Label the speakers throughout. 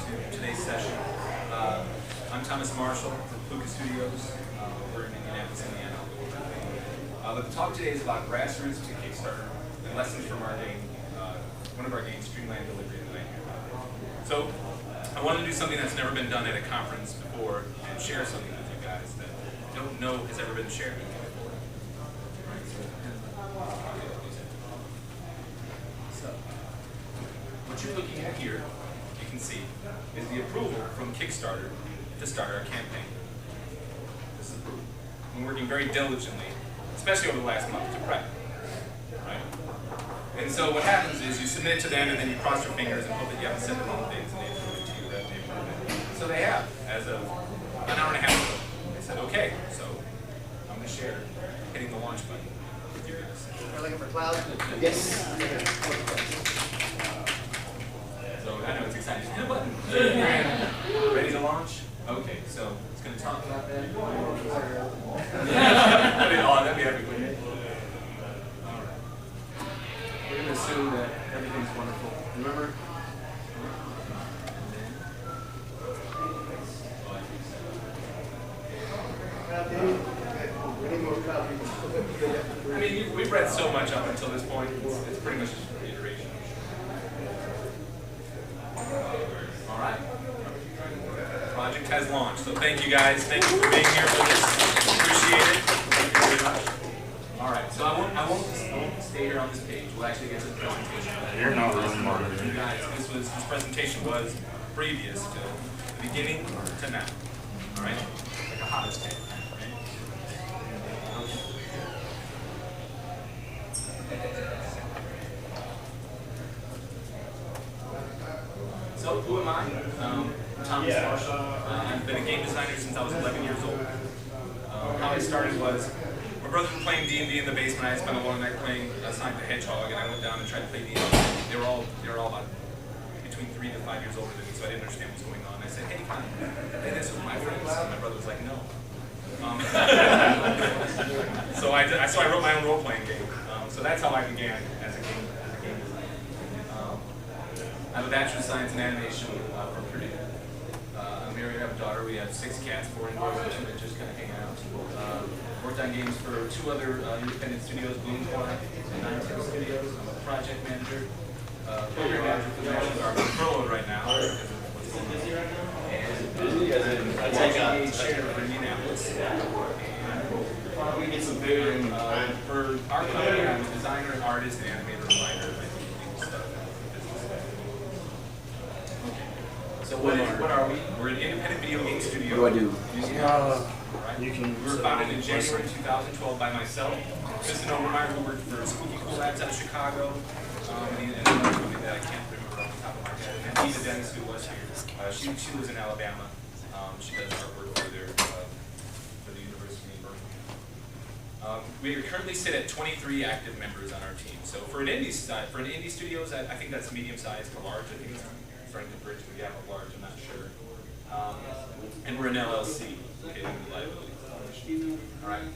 Speaker 1: to today's session. I'm Thomas Marshall from Puca Studios. We're in Indianapolis, Indiana. But the talk today is about Grassroots to Kickstarter and lessons from our game, one of our games, Streamline Delivery, that I hear about. So I wanted to do something that's never been done at a conference before and share something with you guys that I don't know has ever been shared with you before. So what you're looking at here, you can see, is the approval from Kickstarter to start our campaign. This is approval. We're working very diligently, especially over the last month, to prep. Right? And so what happens is you submit it to them and then you cross your fingers and hope that you haven't said the wrong things and they approve it to you, that they approve it. So they have, as of an hour and a half ago. They said, okay, so I'm going to share hitting the launch button with you guys.
Speaker 2: We're looking for clouds?
Speaker 3: Yes.
Speaker 1: So I know it's exciting. Hit a button. Ready to launch? Okay, so it's going to talk about that. That'd be epic. All right. We're going to assume that everything's wonderful. Remember? I mean, we've read so much up until this point. It's pretty much just a reiteration. All right. Project has launched. So thank you guys. Thank you for being here with us. Appreciate it. Thank you very much. All right. So I won't stay here on this page. We'll actually get to the presentation.
Speaker 3: You're not really smart.
Speaker 1: You guys, this presentation was previous to the beginning to now. All right. Like a hottest tank. So, who am I? Thomas Marshall. I've been a game designer since I was 11 years old. How I started was, my brothers were playing D&D in the basement. I had spent a long night playing Sonic the Hedgehog, and I went down and tried to play D&D. They were all about between 3 to 5 years older than me, so I didn't understand what was going on. I said, hey, can I play this with my friends? And my brother was like, no. So I wrote my own role-playing game. So that's how I began as a game designer. I have a Bachelor's of Science in Animation from Purdue. I'm married, I have a daughter. We have 6 cats, 4 indoors, and 2 that just kind of hang out. Worked on games for 2 other independent studios, Bloomcorn and Untitled Studios. I'm a project manager, program manager for the Bachelors. I'm furloughed right now because of what's going on. And I'm IGDA chair for Indianapolis. And we get some food. For our company, I'm a designer, an artist, an animator, and writer. So what are we? We're an independent video game studio.
Speaker 3: What do I do?
Speaker 1: We were founded in January 2012 by myself. Kristen Overmeyer, who worked for Spooky Cool Labs out of Chicago, and another company that I can't remember off the top of my head. And Eva Dennis, who was here. She lives in Alabama. She does artwork for the University in Birmingham. We currently sit at 23 active members on our team. So for an indie studios, I think that's medium-sized to large. I think it's starting to bridge the gap of large. I'm not sure. And we're an LLC. Okay, liability. All right.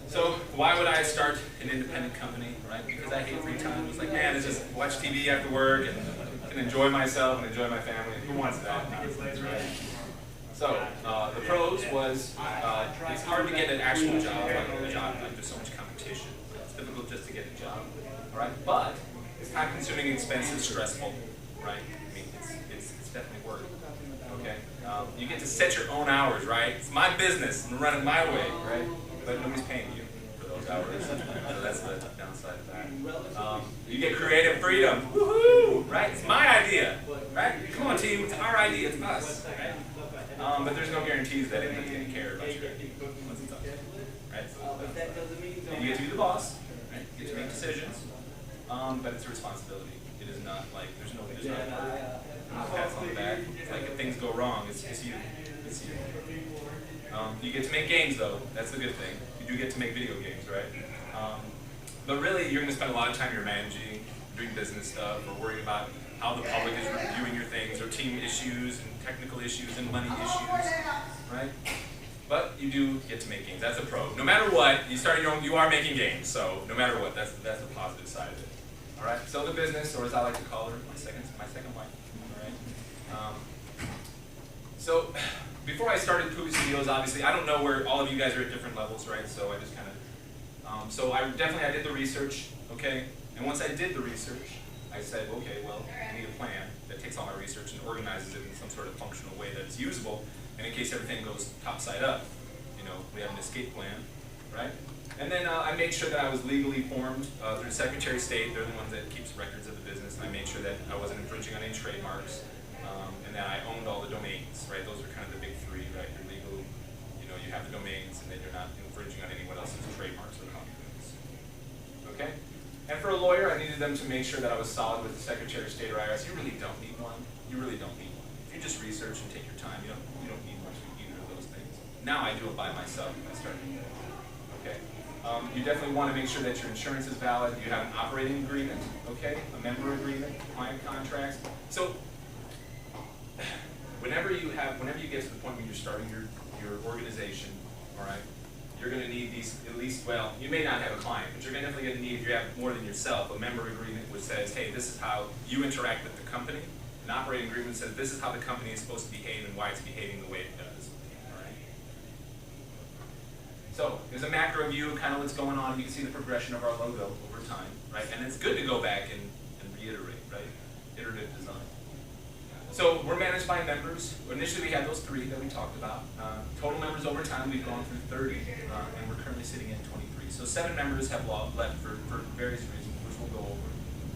Speaker 1: So why would I start an independent company? Right? Because I hate free time. It's like, man, it's just watch TV after work and can enjoy myself and enjoy my family. Who wants that nonsense, right? So the pros was it's hard to get an actual job. Like there's so much competition. It's difficult just to get a job. All right, but it's time-consuming, expensive, stressful. Right? I mean, it's definitely work. Okay. You get to set your own hours, right? It's my business. I'm running my way, right? But nobody's paying you for those hours. So that's the downside of that. You get creative freedom. Woohoo! Right? It's my idea. Right? Come on, team. It's our idea. It's us. Right? But there's no guarantees that anyone's going to care about your idea once it's up. Right? So, and you get to be the boss. Right? You get to make decisions. But it's a responsibility. It is not like there's no pats on the back. It's like if things go wrong, it's you. It's you. You get to make games though. That's the good thing. You do get to make video games, right? But really, you're going to spend a lot of time you're managing, doing business stuff, or worrying about how the public is reviewing your things, or team issues and technical issues and money issues, right? But you do get to make games. That's a pro. No matter what, you start your own. You are making games. So no matter what, that's the positive side of it. All right. So the business, or as I like to call her, my second wife. All right. So before I started Puca Studios, obviously, I don't know where all of you guys are at different levels, right? So I just kind of, so I did the research, okay? And once I did the research, I said, okay, well, I need a plan that takes all my research and organizes it in some sort of functional way that's usable. And in case everything goes topside up, you know, we have an escape plan, right? And then I made sure that I was legally formed through Secretary of State. They're the ones that keeps records of the business. And I made sure that I wasn't infringing on any trademarks, and that I owned all the domains, right? Those are kind of the big three, right? You're legal, you know, you have the domains, and then you're not infringing on anyone else's trademarks or copyrights. Okay? And for a lawyer, I needed them to make sure that I was solid with the Secretary of State or IRS. You really don't need one. You really don't need one. If you just research and take your time, you don't need much of either of those things. Now I do it by myself. I started doing it. Okay? You definitely want to make sure that your insurance is valid. You have an operating agreement, okay? A member agreement, client contracts. So whenever you get to the point when you're starting your organization, all right, you're going to need these, at least, well, you may not have a client, but you're definitely going to need, if you have more than yourself, a member agreement which says, hey, this is how you interact with the company. An operating agreement says this is how the company is supposed to behave and why it's behaving the way it does. All right. So there's a macro view of kind of what's going on. You can see the progression of our logo over time, right? And it's good to go back and reiterate, right? Iterative design. So we're managed by members. Initially we had those 3 that we talked about. Total members over time we've gone through 30, and we're currently sitting at 23. So 7 members have left for various reasons, which we'll go over.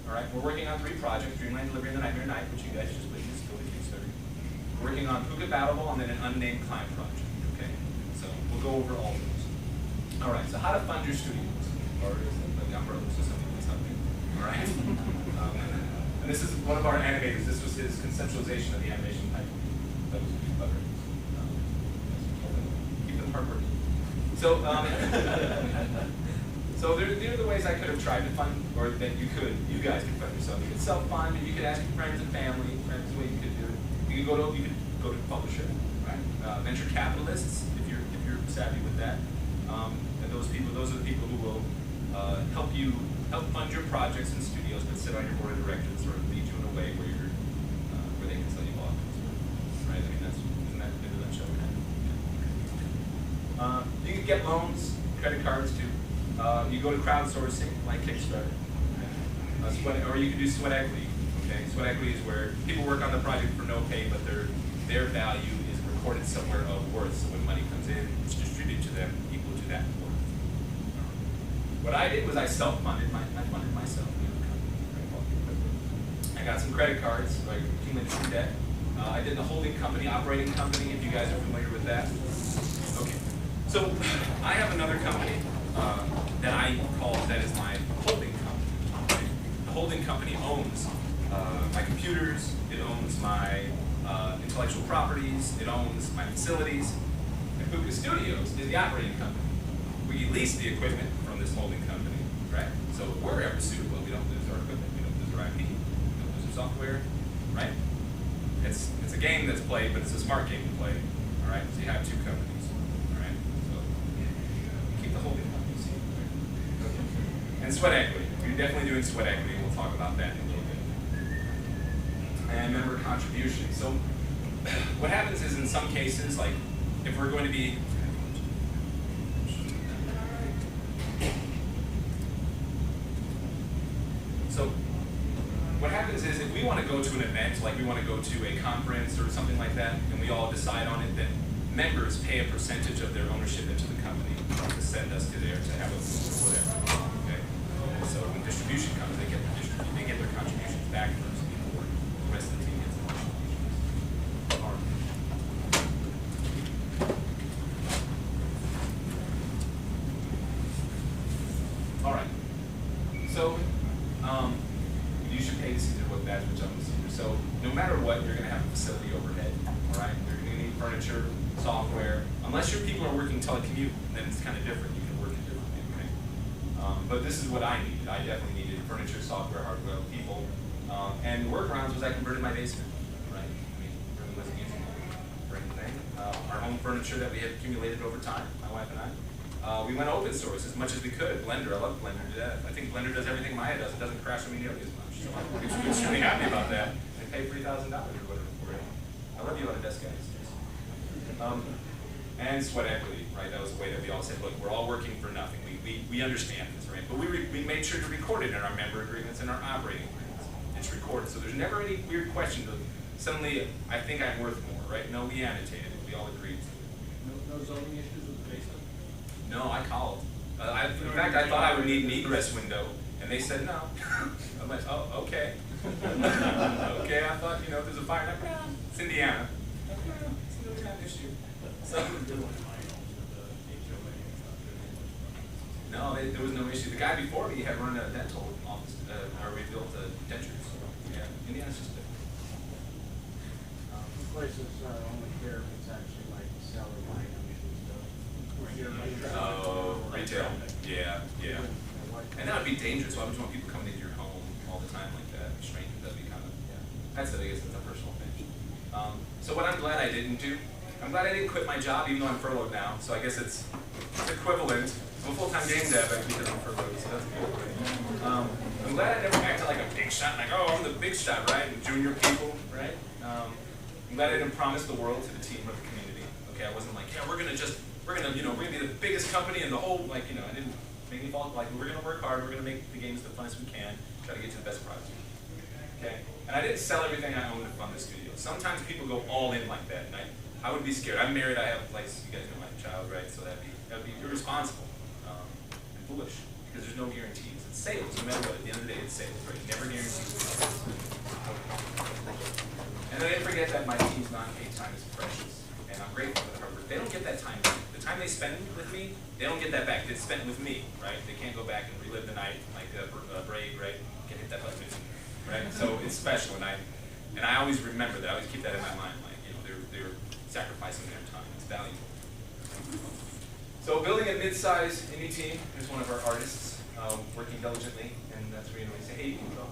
Speaker 1: All right, we're working on 3 projects: Dreamland Delivery and the Nightmare Night, which you guys just witnessed, go to Kickstarter. We're working on Puca Battleable and then an unnamed client project. Okay, so we'll go over all of those. All right, so how to fund your studios, or is it like umbrellas or something that's helping? All right. And this is one of our animators. This was his conceptualization of the animation pipeline. That was pretty clever. Keep them hard working. So, so there are the ways I could have tried to fund, or that you guys could fund yourself. You could self-fund, and you could ask your friends and family. Friends, the way you could do it. You could go to a publisher, right? Venture capitalists, if you're savvy with that. And those are the people who will help fund your projects and studios, but sit on your board of directors or lead you in a way where they can sell you authors, right? I mean, isn't that into that show? You can get loans, credit cards too. You go to crowdsourcing like Kickstarter, or you can do sweat equity. Okay, sweat equity is where people work on the project for no pay, but their value is recorded somewhere of worth. So when money comes in, it's distributed to them equal to that worth. What I did was I self-funded. I funded myself. I got some credit cards, so I accumulated some debt. I did the holding company, operating company, if you guys are familiar with that. Okay, so I have another company that is my holding company. Right? The holding company owns my computers, it owns my intellectual properties, it owns my facilities. And Puca Studios is the operating company. We lease the equipment from this holding company, right? So if we're ever sued, well, we don't lose our equipment, we don't lose our IP, we don't lose our software, right? It's a game that's played, but it's a smart game to play, all right? So you have 2 companies, all right? So you keep the holding company, see? Right? Okay. And sweat equity. We're definitely doing sweat equity, and we'll talk about that in a little bit. And member contribution. So what happens is in some cases, like if we're going to be what happens is if we want to go to an event, like we want to go to a conference or something like that, and we all decide on it, then members pay a percentage of their ownership into the company to send us to there to have a whatever. Okay. So when distribution comes, they get their contributions back first before the rest of the team gets their contributions. All right. So. You should pay to see what badge which owns Caesar. So no matter what, you're going to have a facility overhead. All right, you're going to need furniture, software. Unless your people are working telecommute, then it's kind of different. You can work it differently. Okay. But this is what I needed. I definitely needed furniture, software, hardware, people, and workarounds was I converted my basement. Right. I mean, really wasn't using it for anything. Our home furniture that we had accumulated over time, my wife and I. We went open source as much as we could. Blender, I love Blender to death. I think Blender does everything Maya does. It doesn't crash on me nearly as much. So I'm extremely happy about that. I paid $3,000 or whatever for it. I love you Autodesk guys. And sweat equity, right? That was the way that we all said, look, we're all working for nothing. We understand this, right? But we made sure to record it in our member agreements and our operating agreements. It's recorded, so there's never any weird question of suddenly, I think I'm worth more, right? No, we annotated it. We all agreed to it.
Speaker 2: No zoning issues with the basement?
Speaker 1: No, I called. In fact, I thought I would need an egress window, and they said no. I'm like, oh, okay. Okay, I thought, you know, if there's a fire, like, it's Indiana. It's no kind of issue. So, no, there was no issue. The guy before me had run a dental office, or we built dentures. Yeah, Indiana's just different.
Speaker 3: Places only care if it's actually like selling items and stuff.
Speaker 1: Oh, retail. Yeah, yeah. And that would be dangerous. Why would you want people coming into your home all the time like that? Strangers, that'd be kind of, yeah. That's it, I guess it's a personal thing. So what I'm glad I didn't do, I'm glad I didn't quit my job even though I'm furloughed now. So I guess it's equivalent. I'm a full-time game dev because I'm furloughed, so that's good. I'm glad I never acted like a big shot, like, oh, I'm the big shot, right? And junior people, right? I'm glad I didn't promise the world to the team or the community. Okay, I wasn't like, yeah, we're gonna be the biggest company in the whole, like, you know, I didn't make me fall, like, we're gonna work hard, we're gonna make the games the funnest we can, try to get to the best product. Okay? And I didn't sell everything I owned to fund the studio. Sometimes people go all in like that, and I would be scared. I'm married, I have a place, you guys know my child, right? So that'd be irresponsible and foolish, because there's no guarantees. It's sales, no matter what, at the end of the day, it's sales, right? Never guarantees. And then I didn't forget that my team's non-paid time is precious, and I'm grateful for the hard work. They don't get that time back. The time they spend with me, they don't get that back. It's spent with me, right? They can't go back and relive the night like Braid, right? Can't hit that button, right? So it's special, and I always remember that. I always keep that in my mind, like, you know, they're sacrificing their time. It's valuable. So building a mid-sized indie team is one of our artists working diligently, and that's where, you know, we say, hey, you can go.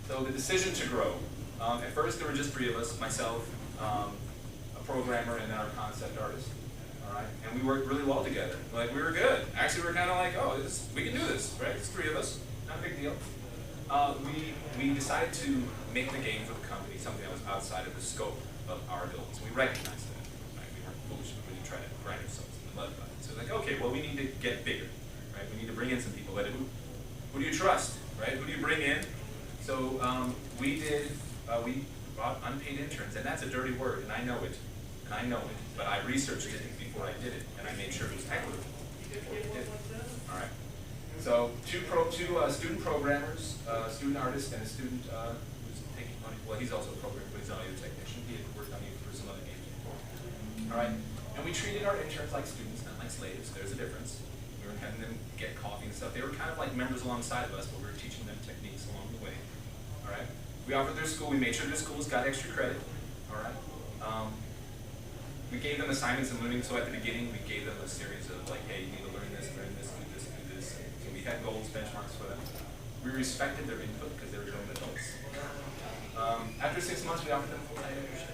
Speaker 1: So the decision to grow. At first, there were just 3 of us, myself, a programmer, and then our concept artist. All right, and we worked really well together. Like, we were good. Actually, we were kind of like, oh, we can do this, right? It's 3 of us, not a big deal. We decided to make the game for the company something that was outside of the scope of our abilities. We recognized that. Right? We weren't foolish when we tried to grind ourselves in the mud about it. So like, okay, well, we need to get bigger, right? We need to bring in some people. Who do you trust, right? Who do you bring in? So we brought unpaid interns, and that's a dirty word, and I know it, but I researched it before I did it, and I made sure it was equitable before we did it. All right. So two student programmers, student artist, and a student who's taking money. Well, he's also a programmer, but he's an audio technician. He had worked on it for some other games before. All right. And we treated our interns like students, not like slaves. There's a difference. We were having them get coffee and stuff. They were kind of like members alongside of us, but we were teaching them techniques along the way. All right. We offered their school. We made sure their schools got extra credit. All right. We gave them assignments and learning. So at the beginning, we gave them a series of like, hey, you need to learn this, do this, do this. So we had goals, benchmarks for them. We respected their input because they were grown adults. After 6 months, we offered them full-time membership.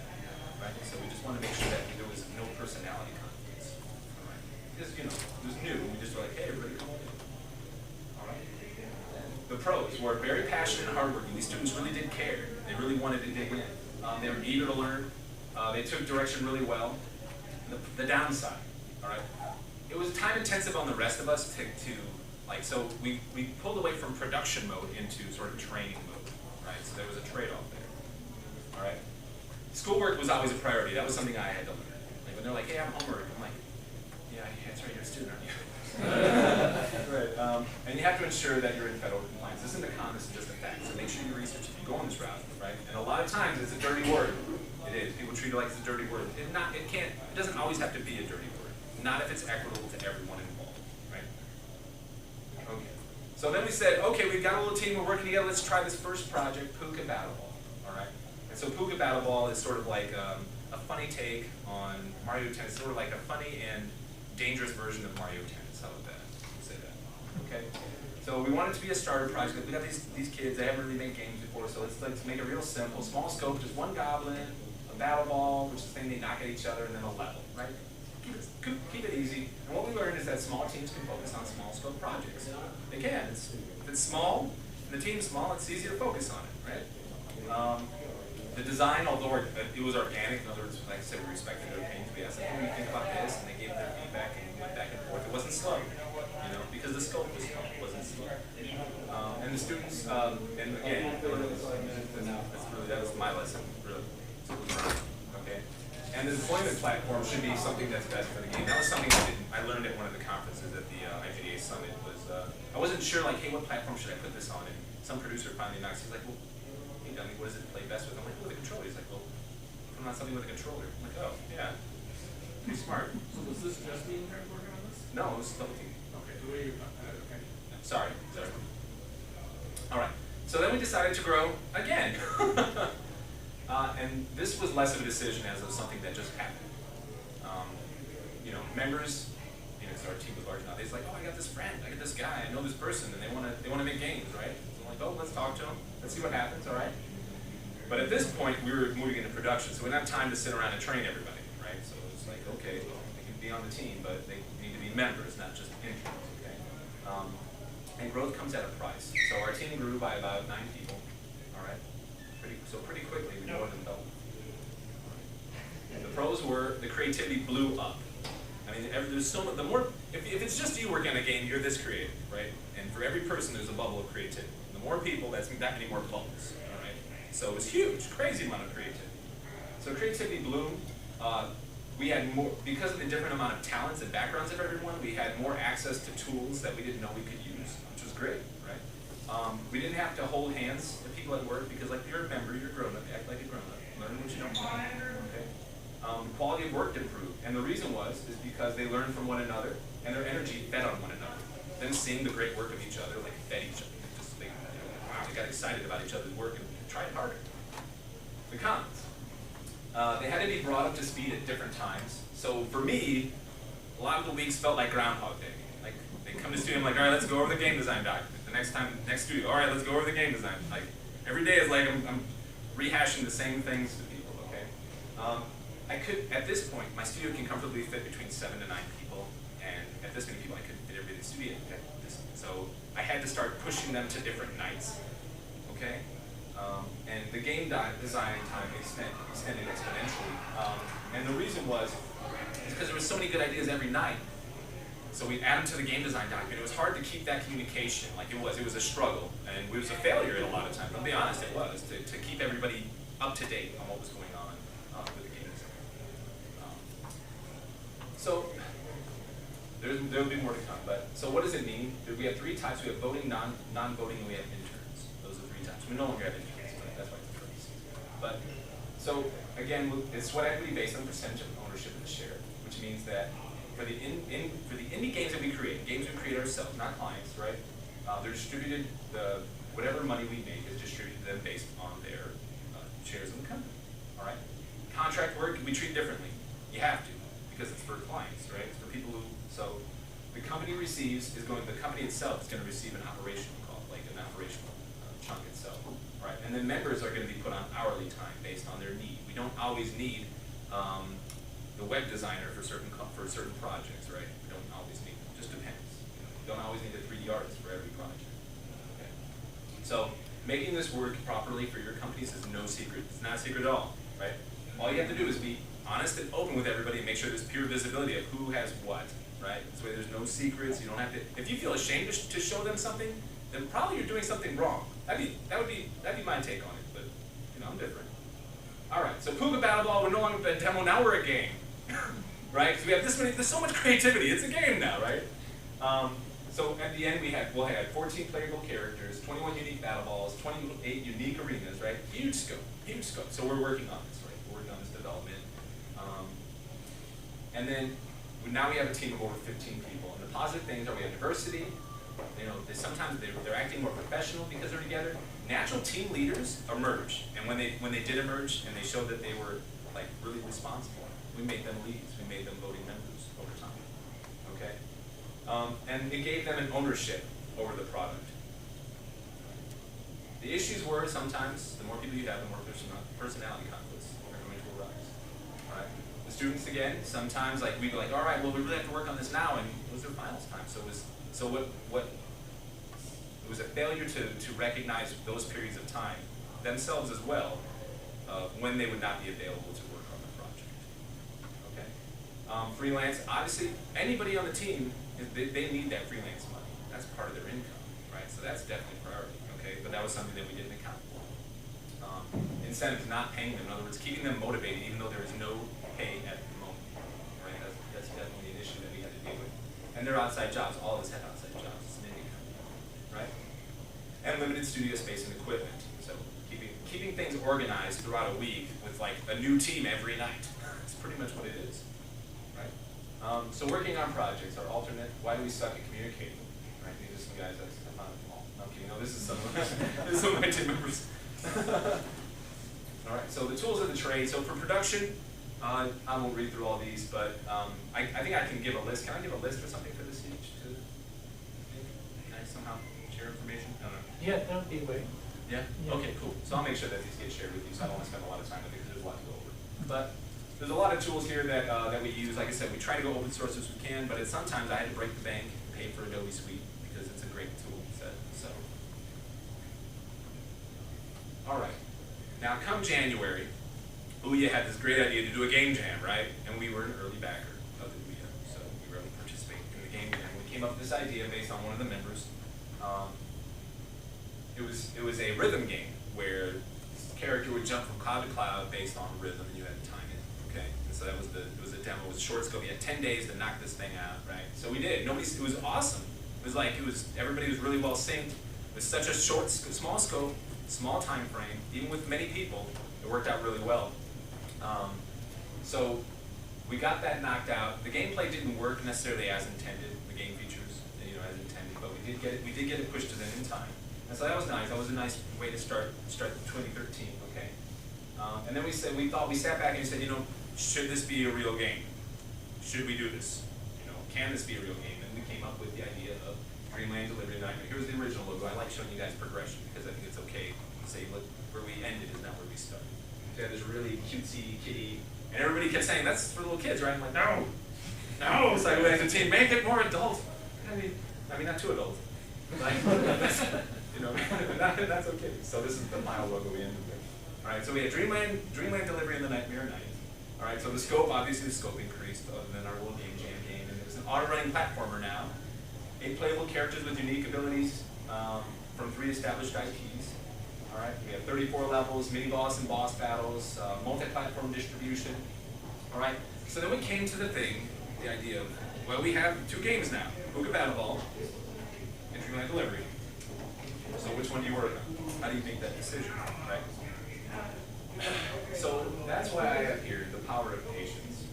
Speaker 1: Right. So we just wanted to make sure that there was no personality conflicts. All right. Because you know it was new. We just were like, hey, everybody, come on in. All right. The pros were very passionate and hardworking. These students really did care. They really wanted to dig in. They were eager to learn. They took direction really well. The downside, all right, it was time intensive on the rest of us to like, so we pulled away from production mode into sort of training mode, right? So there was a trade-off there, all right? Schoolwork was always a priority. That was something I had to learn. Like when they're like, hey, I have homework, I'm like, yeah, that's right, you're a student, aren't you? Right. And you have to ensure that you're in federal compliance. This isn't a con, this is just a fact. So make sure you research if you go on this route, right? And a lot of times it's a dirty word. It is. People treat it like it's a dirty word. It doesn't always have to be a dirty word. Not if it's equitable to everyone involved, right? Okay. So then we said, okay, we've got a little team, we're working together, let's try this first project, Puca Battle Ball, all right? And so Puca Battle Ball is sort of like a funny take on Mario Tennis, sort of like a funny and dangerous version of Mario Tennis. How about that? We'll say that. Okay. So we want it to be a starter project. We got these kids, they haven't really made games before, so let's make it real simple, small scope, just one goblin, a battle ball, which is the thing they knock at each other, and then a level, right? Keep it easy. And what we learned is that small teams can focus on small scope projects. They can. If it's small, and the team's small, it's easy to focus on it, right? The design, although it was organic, in other words, like I said, we respected their opinions. We asked them, what do you think about this? And they gave their feedback, and we went back and forth. It wasn't slow, you know, because the scope was slow. It wasn't slow. And the students, and again, that was my lesson, really. So it was right, okay? And the deployment platform should be something that's best for the game. That was something I learned at one of the conferences at the IGDA Summit. I wasn't sure, like, hey, what platform should I put this on? And some producer finally knocks, he's like, well, hey, dummy, what does it play best with? I'm like, with a controller. He's like, well, put on something with a controller. I'm like, oh, yeah, pretty smart.
Speaker 2: So was this just me working on this?
Speaker 1: No, it was the whole team.
Speaker 2: Okay, the way you, okay.
Speaker 1: Sorry. All right, so then we decided to grow again. And this was less of a decision as of something that just happened. You know, members, you know, so our team was large now. They're like, oh, I got this friend, I got this guy, I know this person, and they want to make games, right? So I'm like, oh, let's talk to them, let's see what happens, all right? But at this point, we were moving into production, so we didn't have time to sit around and train everybody, right? So it was like, okay, well, they can be on the team, but they need to be members, not just interns, okay? And growth comes at a price. So our team grew by about 9 people, all right? Pretty quickly, we more than doubled. And the pros were the creativity blew up. I mean, there's so much, the more, if it's just you working on a game, you're this creative, right? And for every person, there's a bubble of creativity. The more people, that's that many more bubbles, all right? So it was huge, crazy amount of creativity. So creativity bloomed. We had more, because of the different amount of talents and backgrounds of everyone, we had more access to tools that we didn't know we could use, which was great, right? We didn't have to hold hands with people at work because, like, you're a member, you're grown up, act like a grown up, learn what you don't know, okay? The quality of work improved, and the reason is because they learned from one another, and their energy fed on one another. Them seeing the great work of each other, like, fed each other. Just, wow, they got excited about each other's work and tried harder. The cons. They had to be brought up to speed at different times. So for me, a lot of the weeks felt like Groundhog Day. Like, they come to studio, I'm like, all right, let's go over the game design document. The next studio, all right, let's go over the game design. Like, every day is like I'm rehashing the same things to people, okay? I could, at this point, my studio can comfortably fit between 7 to 9 people, and at this many people, I couldn't fit everybody in the studio. So I had to start pushing them to different nights, okay? And the game design time extended exponentially. And the reason was because there were so many good ideas every night. So we add them to the game design document. It was hard to keep that communication. Like, it was a struggle, and it was a failure at a lot of times. I'll be honest, it was, to keep everybody up to date on what was going on with the game design. So there'll be more to come. But so what does it mean? We have 3 types. We have voting, non-voting, and we have interns. Those are 3 types. We no longer have interns, but that's why it's interns. But so again, it's sweat equity based on percentage of ownership of the share, which means that for the indie games that we create, games we create ourselves, not clients, right? They're distributed. Whatever money we make is distributed to them based on their shares in the company. All right. Contract work we treat differently. You have to, because it's for clients, right? It's for people who. So the company the company itself is going to receive an operational call, like an operational chunk itself, right? And then members are going to be put on hourly time based on their need. We don't always need the web designer for certain projects, right? We don't always need them. It just depends. You don't always need a 3D artist for every project. Okay. So making this work properly for your companies is no secret. It's not a secret at all, right? All you have to do is be honest and open with everybody and make sure there's pure visibility of who has what, right? This way there's no secrets. You don't have to. If you feel ashamed to show them something, then probably you're doing something wrong. That'd be my take on it. But you know, I'm different. All right. So Puca Battle Ball, we're no longer a demo. Now we're a game, right? Because we have there's so much creativity. It's a game now, right? So at the end we'll have 14 playable characters, 21 unique battle balls, 28 unique arenas, right? Huge scope. So we're working on this, right? We're working on this development. And then now we have a team of over 15 people. And the positive things are we have diversity. You know, sometimes they're acting more professional because they're together. Natural team leaders emerge, and when they did emerge and they showed that they were like really responsible, we made them leads. We made them voting members over time. Okay, and it gave them an ownership over the product. The issues were sometimes the more people you have, the more personality conflicts are going to arise. All right. The students again, sometimes like we'd be like, all right, well we really have to work on this now, and it was their finals time, so what it was a failure to recognize those periods of time themselves as well, of when they would not be available to work on the project. Okay. Freelance, obviously, anybody on the team, they need that freelance money. That's part of their income, right? So that's definitely a priority, okay? But that was something that we didn't account for. Incentives, not paying them, in other words, keeping them motivated even though there is no pay at the moment, right? That's definitely an issue that we had to deal with. And they're outside jobs, all of us have outside jobs, it's an indie company, right? And limited studio space and equipment. So keeping things organized throughout a week with like a new team every night. That's pretty much what it is, right? So working on projects, our alternate, why do we suck at communicating? Right, these are some guys that I found them all. No, I'm kidding, no, this is some of my team members. All right, so the tools of the trade. So for production, I won't read through all these, but I think I can give a list. Can I give a list or something for this speech? Can I somehow share information? I don't know.
Speaker 4: Yeah, that would be great.
Speaker 1: Yeah?
Speaker 4: Yeah.
Speaker 1: Okay, cool. So I'll make sure that these get shared with you, so I don't want to spend a lot of time with it because there's a lot to go over. But there's a lot of tools here that that we use. Like I said, we try to go open source as we can, but sometimes I had to break the bank and pay for Adobe Suite because it's a great tool set. So, all right. Now, come January, Ouya had this great idea to do a game jam, right? And we were an early backer of the Ouya, so we were able to participate in the game jam. We came up with this idea based on one of the members. It was a rhythm game where the character would jump from cloud to cloud based on rhythm, and you had to time it. Okay, and so that was it was a demo. It was a short scope. You had 10 days to knock this thing out, right? So we did. It was awesome. Everybody was really well synced. It was such a small scope, small time frame. Even with many people, it worked out really well. So we got that knocked out. The gameplay didn't work necessarily as intended. The game features, as intended, but we did get it pushed to them in time. And so that was nice. That was a nice way to start 2013. Okay. And then we sat back and we said, should this be a real game? Should we do this? Can this be a real game? And we came up with the idea of Dreamland Delivery Nightmare. Here's the original logo. I like showing you guys progression because I think it's okay to say, look, where we ended is not where we started. We had this really cutesy kitty, and everybody kept saying, that's for little kids, right? I'm like, no. It's like, as a team, make it more adult. I mean, not too adult. Like, that's okay. So this is the final logo we ended with. All right, so we had Dreamland Delivery and the Nightmare Night. All right, so the scope, obviously the scope increased other than our little game jam game, and it's an auto-running platformer now. 8 playable characters with unique abilities from 3 established IPs. All right, we have 34 levels, mini-boss and boss battles, multi-platform distribution. All right, so then we came to the idea of, well, we have 2 games now, Puca Battleball and Dreamland Delivery. So which one do you work on? How do you make that decision, right? So that's why I have here the power of patience,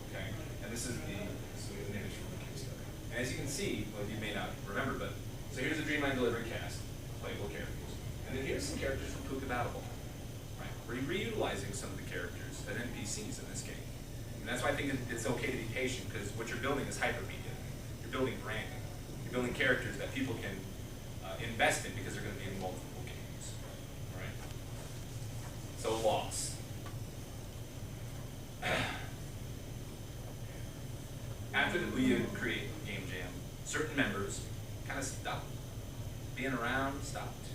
Speaker 1: okay? And this is an image from the Kickstarter. And as you can see, well, you may not remember, but so here's the Dreamland Delivery cast, playable characters. And then here's some characters from Puca Battleball, right? We're reutilizing some of the characters as NPCs in this game. And that's why I think it's okay to be patient, because what you're building is hypermedia. You're building branding. You're building characters that people can invest in because they're going to be in multiple games, all right? So loss. After we create Game Jam, certain members kind of stopped being around, stopped,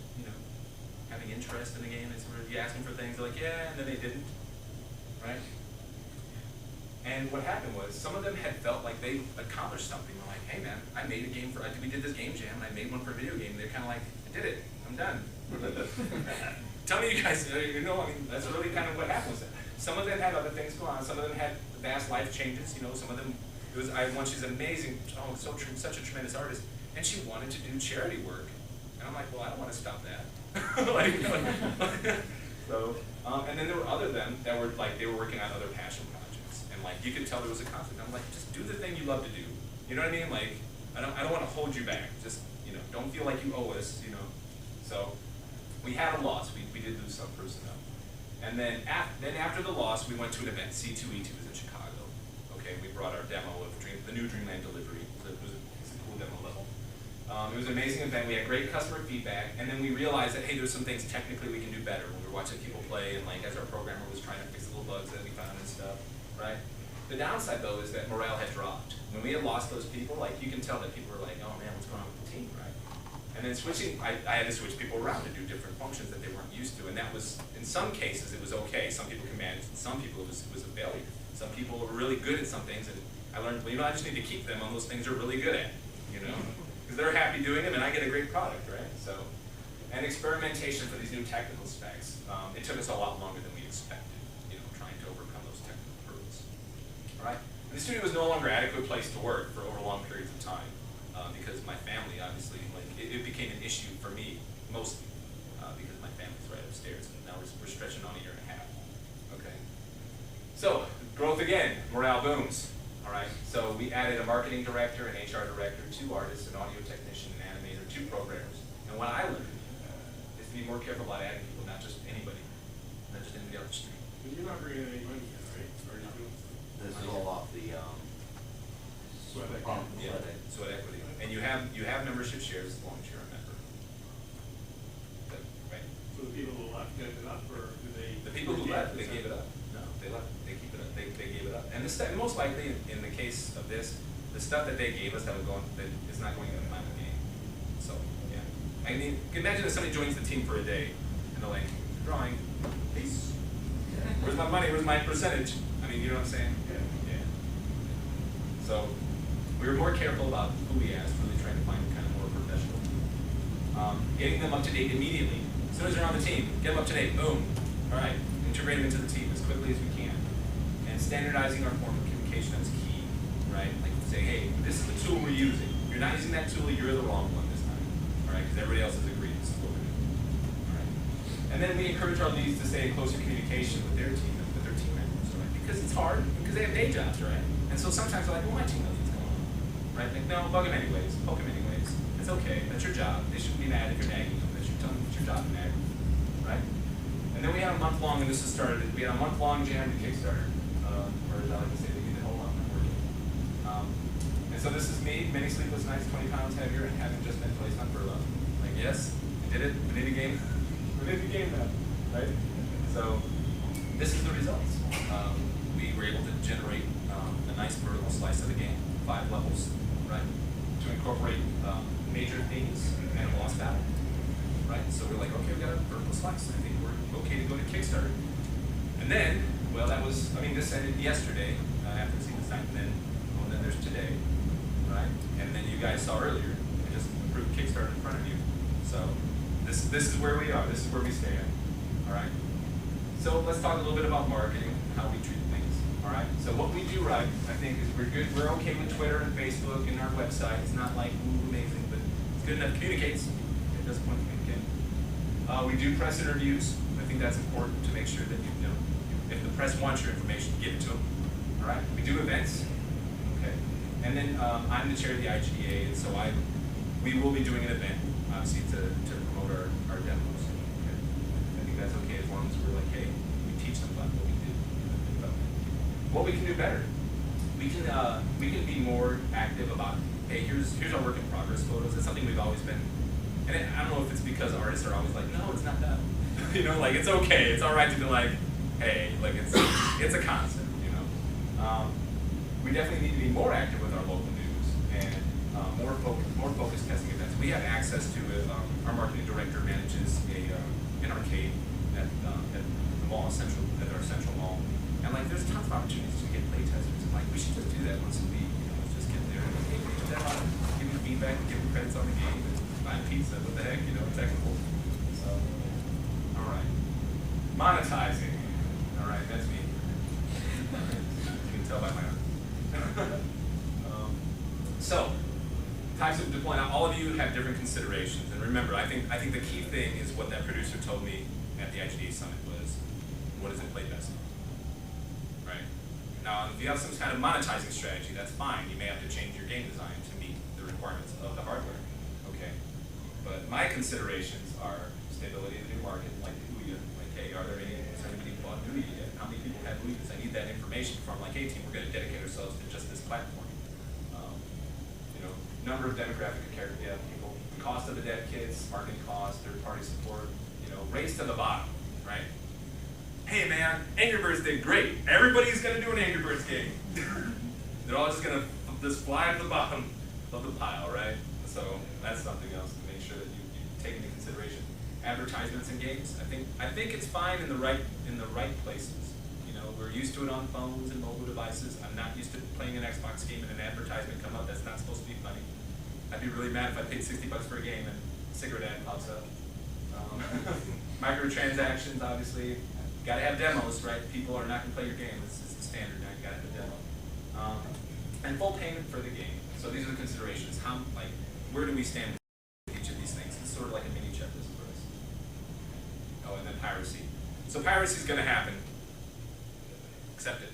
Speaker 1: having interest in the game. It's sort of you asking for things, they're like, yeah, and then they didn't, right? And what happened was some of them had felt like they accomplished something. They're like, hey man, I made a game we did this game jam, and I made one for a video game. They're kind of like, I did it, I'm done. Tell me you guys, that's really kind of what happens. Some of them had other things going on. Some of them had vast life changes. Some of them, I had one, she's amazing, such a tremendous artist, and she wanted to do charity work. And I'm like, well, I don't want to stop that. And then there were other them that were like, they were working on other passion projects. And like, you could tell there was a conflict. I'm like, just do the thing you love to do. You know what I mean? Like, I don't want to hold you back. Just, don't feel like you owe us, So we had a loss. We did lose some personnel. And then after the loss, we went to an event. C2E2 was in Chicago. Okay, we brought our demo of the new Dreamland Delivery. It was a cool demo level. It was an amazing event. We had great customer feedback. And then we realized that, hey, there's some things technically we can do better when we were watching people play and like as our programmer was trying to fix the little bugs that we found and stuff, right? The downside, though, is that morale had dropped. When we had lost those people, like, you can tell that people were like, oh, man, what's going on with the team, right? And then switching, I had to switch people around to do different functions that they weren't used to, and that was, in some cases, it was okay. Some people can manage, some people it was a failure. Some people were really good at some things, and I learned, well, I just need to keep them on those things they're really good at, because they're happy doing them, and I get a great product, right? So, and experimentation for these new technical specs. It took us a lot longer than we expected, trying to overcome those technical hurdles. All right? And the studio was no longer an adequate place to work for over long periods of time, because my family, obviously, it became an issue for me, mostly, because my family's right upstairs, and now we're stretching on a year and a half, okay? So, growth again, morale booms, all right? So we added a marketing director, an HR director, 2 artists, an audio technician, an animator, 2 programmers. And what I learned is to be more careful about adding people, not just anybody, not just anybody off the street.
Speaker 2: But you're not bringing any money in, right? Or are you doing something?
Speaker 4: This is all off the,
Speaker 2: Sweat equity.
Speaker 4: pump,
Speaker 1: Yeah,
Speaker 4: sweat equity.
Speaker 1: sweat equity. And you have membership shares as long as you're a member. Right?
Speaker 2: So the people who left gave it up, or do they?
Speaker 1: The people who left, they gave it up. No, they left. They keep it up. They gave it up. And the stuff, most likely, in the case of this, the stuff that they gave us that is not going in the final game. So yeah, I mean, imagine if somebody joins the team for a day and they're like, drawing, peace. Where's my money? Where's my percentage? I mean, you know what I'm saying?
Speaker 2: Yeah.
Speaker 1: Yeah. So we were more careful about who we asked, really trying to find kind of more professional. Getting them up to date immediately. As soon as they're on the team, get them up to date, boom. All right, integrate them into the team as quickly as we can. And standardizing our form of communication is key, right? Like say, hey, this is the tool we're using. If you're not using that tool, you're the wrong one this time, all right? Because everybody else has agreed this is what we're doing, all right? And then we encourage our leads to stay in closer communication with their team, with their team members, right? Because it's hard, because they have day jobs, right? And so sometimes they're like, well, my team knows what's going on, right? Like, no, bug them anyways, poke them anyways. It's okay, that's your job. They shouldn't be mad if you're nagging them. It's your job to nag them, right? And then we had a month-long, and this has started, we had a month-long jam to Kickstarter, or as I like to say, they need to hold on, I'm working. And so this is me, many sleepless nights, 20 pounds heavier, and having just been placed on furlough. Like, yes, I did it, we need a game, we need a game now, right? So, this is the results. We were able to generate a nice vertical slice of the game, 5 levels, right? To incorporate major themes and a boss battle, right? So we're like, okay, we got a vertical slice. I think we're okay to go to Kickstarter. And then, well, that was, I mean, this ended yesterday after the season signed. And then there's today, right? And then you guys saw earlier, I just approved Kickstarter in front of you. So this is where we are. This is where we stand. All right. So let's talk a little bit about marketing, how we treat things. All right. So what we do right, I think, is we're good. We're okay with Twitter and Facebook and our website. It's not like amazing, but it's good enough. Communicates. It does point to communicate. We do press interviews. I think that's important to make sure that if the press wants your information, give it to them. All right. We do events. Okay. And then I'm the chair of the IGDA, and so we will be doing an event, obviously, to promote our demos. Okay. I think that's okay as long as we're like, hey, we teach them about what we do. What we can do better. We can be more active about, hey, here's our work in progress photos. It's something we've always been. And I don't know if it's because artists are always like, no, it's not that. Like it's okay. It's all right to be like, hey, like it's a concept. We definitely need to be more active with our local news and more focused testing events. We have access to it. Our marketing director manages an arcade at the mall, at our central mall, and like there's tons of opportunities to get play testers. And like we should just do that once a week. Let's just get there and hey, check that out. Give me feedback, give me credits on the game, and buy pizza. What the heck, technical. So, all right, monetizing. All right, that's me. You can tell by my. So, types of deployment. Now, all of you have different considerations, and remember, I think the key thing is what that producer told me at the IGDA Summit was, what does it play best? Right. Now, if you have some kind of monetizing strategy, that's fine. You may have to change your game design to meet the requirements of the hardware. Okay. But my considerations are stability of the new market, like Ouya. Like, hey, are there any people bought Ouya yet? How many people have Ouyas? I need that information from like, hey, team, we're going to dedicate ourselves to just this platform. Number of demographic people, cost of the dev kits, marketing costs, third-party support, race to the bottom, right? Hey man, Angry Birds did great. Everybody's gonna do an Angry Birds game. They're all just gonna just fly to the bottom of the pile, right? So that's something else to make sure that take into consideration. Advertisements in games, I think it's fine in the right places. You know, we're used to it on phones and mobile devices. I'm not used to playing an Xbox game and an advertisement come up that's not supposed to be funny. I'd be really mad if I paid $60 for a game and a cigarette ad pops up. Microtransactions, obviously, gotta have demos, right? People are not gonna play your game. It's the standard now. You gotta have a demo. And full payment for the game. So these are the considerations. Where do we stand with each of these things? It's sort of like a mini checklist for us. Oh, and then piracy. So piracy is going to happen. Accept it.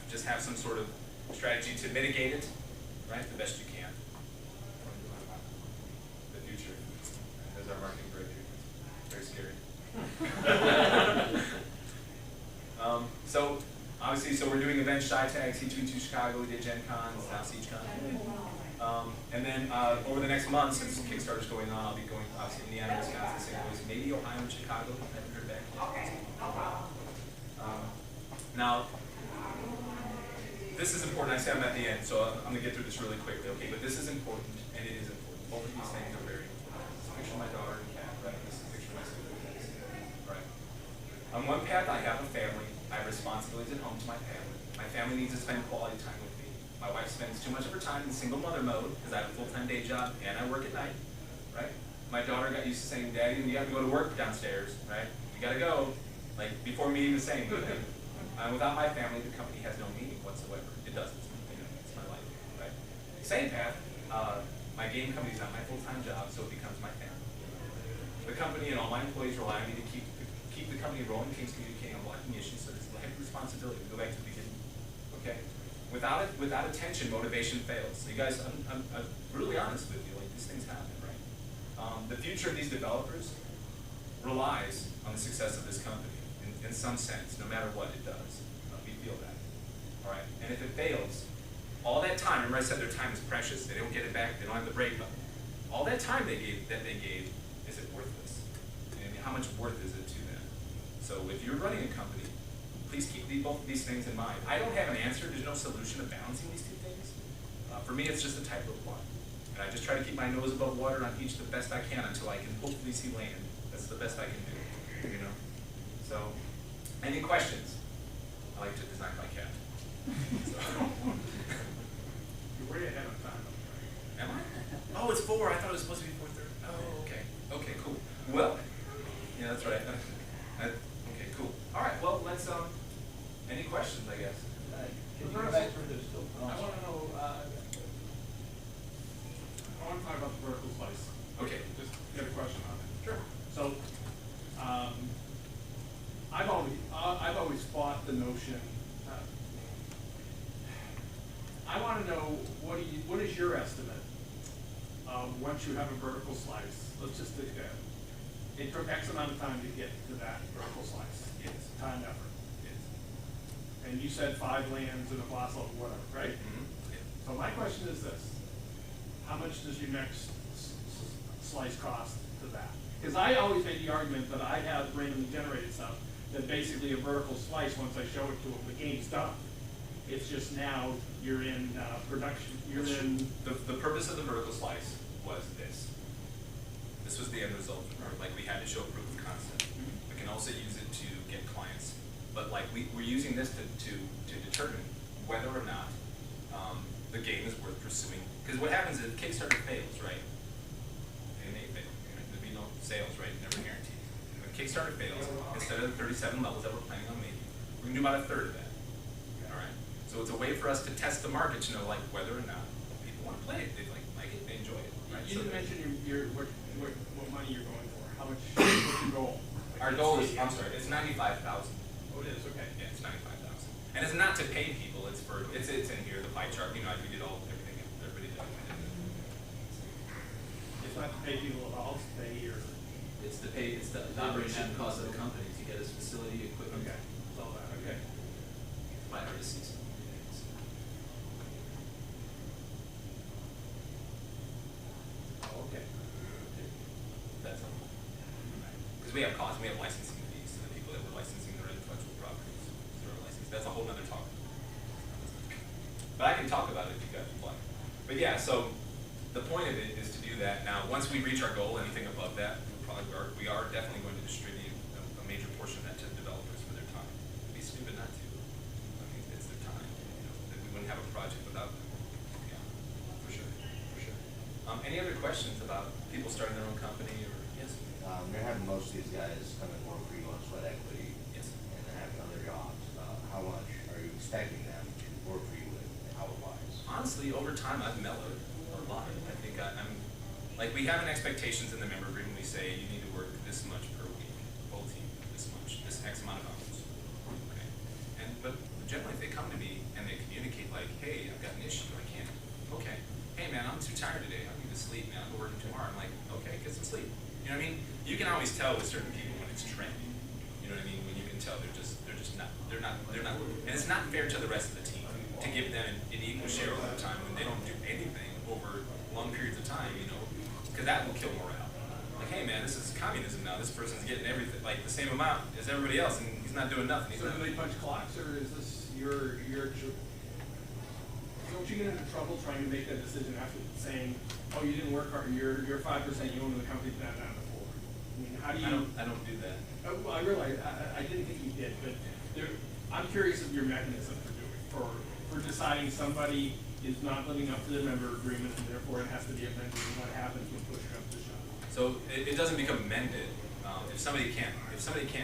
Speaker 1: Just have some sort of strategy to mitigate it, right? The best you can. The future. There's our marketing breakthrough. Very scary. So obviously, we're doing events, Shy Tag, C22 Chicago. We did Gen Cons, now SiegeCon. And then over the next month, since Kickstarter's going on, I'll be going obviously Indiana, Wisconsin, St. Louis, maybe Ohio and Chicago. I haven't heard back yet. Now, this is important. I said I'm at the end, so I'm going to get through this really quickly, okay? But this is important, and it is important. Both of these things are very important. This is a picture of my daughter and cat, right? This is a picture of my student. All right. On one path, I have a family. I have responsibilities at home to my family. My family needs to spend quality time with me. My wife spends too much of her time in single mother mode because I have a full-time day job and I work at night, right? My daughter got used to saying, "Daddy, you have to go to work downstairs, right? You got to go," like before me even saying anything. Without my family, the company has no meaning whatsoever. It doesn't. You know, it's my life, right? Same path. My game company is not my full-time job, so it becomes my family. The company and all my employees rely on me to keep the company rolling, communicating on blocking issues. So there's a heavy responsibility. Go back to the beginning. Okay. Without attention, motivation fails. So you guys, I'm really honest with you. Like these things happen, right? The future of these developers relies on the success of this company in some sense, no matter what it does. We feel that. All right. And if it fails, all that time. Remember, I said their time is precious. They don't get it back. They don't have the break button. All that time they gave, is it worthless? And how much worth is it to them? So if you're running a company, please keep both of these things in mind. I don't have an answer. There's no solution of balancing these two things. For me, it's just a tightrope walk. And I just try to keep my nose above water on each the best I can until I can hopefully see land. That's the best I can do, you know? So, any questions? I like to design my cat.
Speaker 2: You're way ahead of time.
Speaker 1: Am I? Oh, it's 4. I thought it was supposed to be 4:30. Oh, okay. Okay, cool. Well, yeah, that's right. Okay, cool. All right, well, let's, any questions, I guess?
Speaker 3: Can you go back through this still?
Speaker 2: I want to know, I want to talk about the vertical slice.
Speaker 1: Okay.
Speaker 2: Just get a question on it.
Speaker 1: Sure.
Speaker 2: So, I've always fought the notion. I want to know what is your estimate once you have a vertical slice? Let's just take that. It took X amount of time to get to that vertical slice.
Speaker 1: Yes.
Speaker 2: Time, effort.
Speaker 1: Yes.
Speaker 2: And you said 5 lands and a boss level, whatever, right?
Speaker 1: Mm-hmm. Yeah.
Speaker 2: So my question is this: how much does your next slice cost to that? Because I always made the argument that I have randomly generated stuff that basically a vertical slice, once I show it to them, the game's done. It's just now you're in production. You're in.
Speaker 1: The purpose of the vertical slice was this. This was the end result. Like we had to show proof of concept. We can also use it to get clients, but like we're using this to determine whether or not the game is worth pursuing. Because what happens if Kickstarter fails, right? And they fail. There'd be no sales, right? Never guaranteed. When Kickstarter fails, instead of the 37 levels that we're planning on making, we're gonna do about 1/3 of that. All right. So it's a way for us to test the market to know like whether or not people want to play it. They like it. They enjoy it. Right?
Speaker 2: You didn't mention what money you're going for. How much? What's your goal?
Speaker 1: Our goal is, I'm sorry, it's 95,000.
Speaker 2: Oh, it is. Okay.
Speaker 1: Yeah, it's 95,000. And it's not to pay people. It's in here, the pie chart. You know, we did everything. Everybody did.
Speaker 2: It's not to pay people at all. It's to pay your.
Speaker 1: It's the operation cost of the company to get us facility equipment.
Speaker 2: Okay. It's all that. Okay.
Speaker 1: Might hard to see some things.
Speaker 2: Oh, okay.
Speaker 1: That's all. Because we have costs, we have licensing fees to the people that we're licensing their intellectual properties. That's a whole nother talk. But I can talk about it if you guys would like. But yeah, so the point of it is to do that. Now, once we reach our goal, anything above that, we are definitely going to distribute a major portion of that to developers for their time. It'd be stupid not to. I mean, it's their time. You know, that we wouldn't have a project without them. Yeah, for sure, for sure. Any other questions about people starting their own company or yes?
Speaker 4: You're having most of these guys come and work for you on sweat equity.
Speaker 1: Yes.
Speaker 4: And they're having other jobs. How much are you expecting them to work for you and hour-wise?
Speaker 1: Honestly, over time, I've mellowed a lot. I think I'm, like, we have an expectations in the member agreement. We say you need to work this much per week, whole team, this much, this X amount of hours. Okay. But generally, if they come to me and they communicate like, hey, I've got an issue, I can't. Okay. Hey, man, I'm too tired today. I need to sleep, man. I'm working tomorrow. I'm like, okay, get some sleep. You know what I mean? You can always tell with certain people when it's trending. You know what I mean? When you can tell they're not, and it's not fair to the rest of the team to give them an equal share over time when they don't do anything over long periods of time, you know, because that will kill morale. Like, hey man, this is communism now. This person's getting everything, like the same amount as everybody else, and he's not doing nothing.
Speaker 2: So do they punch clocks, or is this don't you get into trouble trying to make that decision after saying, oh, you didn't work hard, you're 5%, you own the company, down to 4? I mean, how do you?
Speaker 1: I don't do that.
Speaker 2: Oh, well, I realize, I didn't think you did, but I'm curious of your mechanism for deciding somebody is not living up to their member agreement, and therefore it has to be amended, and what happens when push comes to shove.
Speaker 1: So it doesn't become amended if somebody can't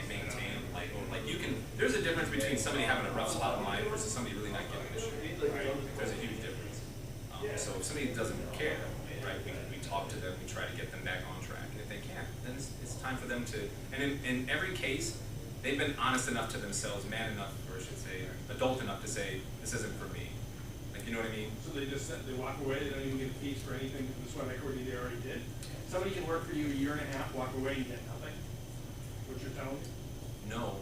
Speaker 1: maintain, like you can. There's a difference between somebody having a rough spot in life versus somebody really not giving a shit. Right? There's a huge difference. So if somebody doesn't care, right, we talk to them, we try to get them back on track, and if they can't, then it's time for them to. And in every case, they've been honest enough to themselves, man enough, or I should say, adult enough to say, this isn't for me. Like, you know what I mean?
Speaker 2: So they just they walk away, they don't even get a piece for anything, the sweat equity they already did. Somebody can work for you a year and a half, walk away, and get nothing. What you're telling me?
Speaker 1: No,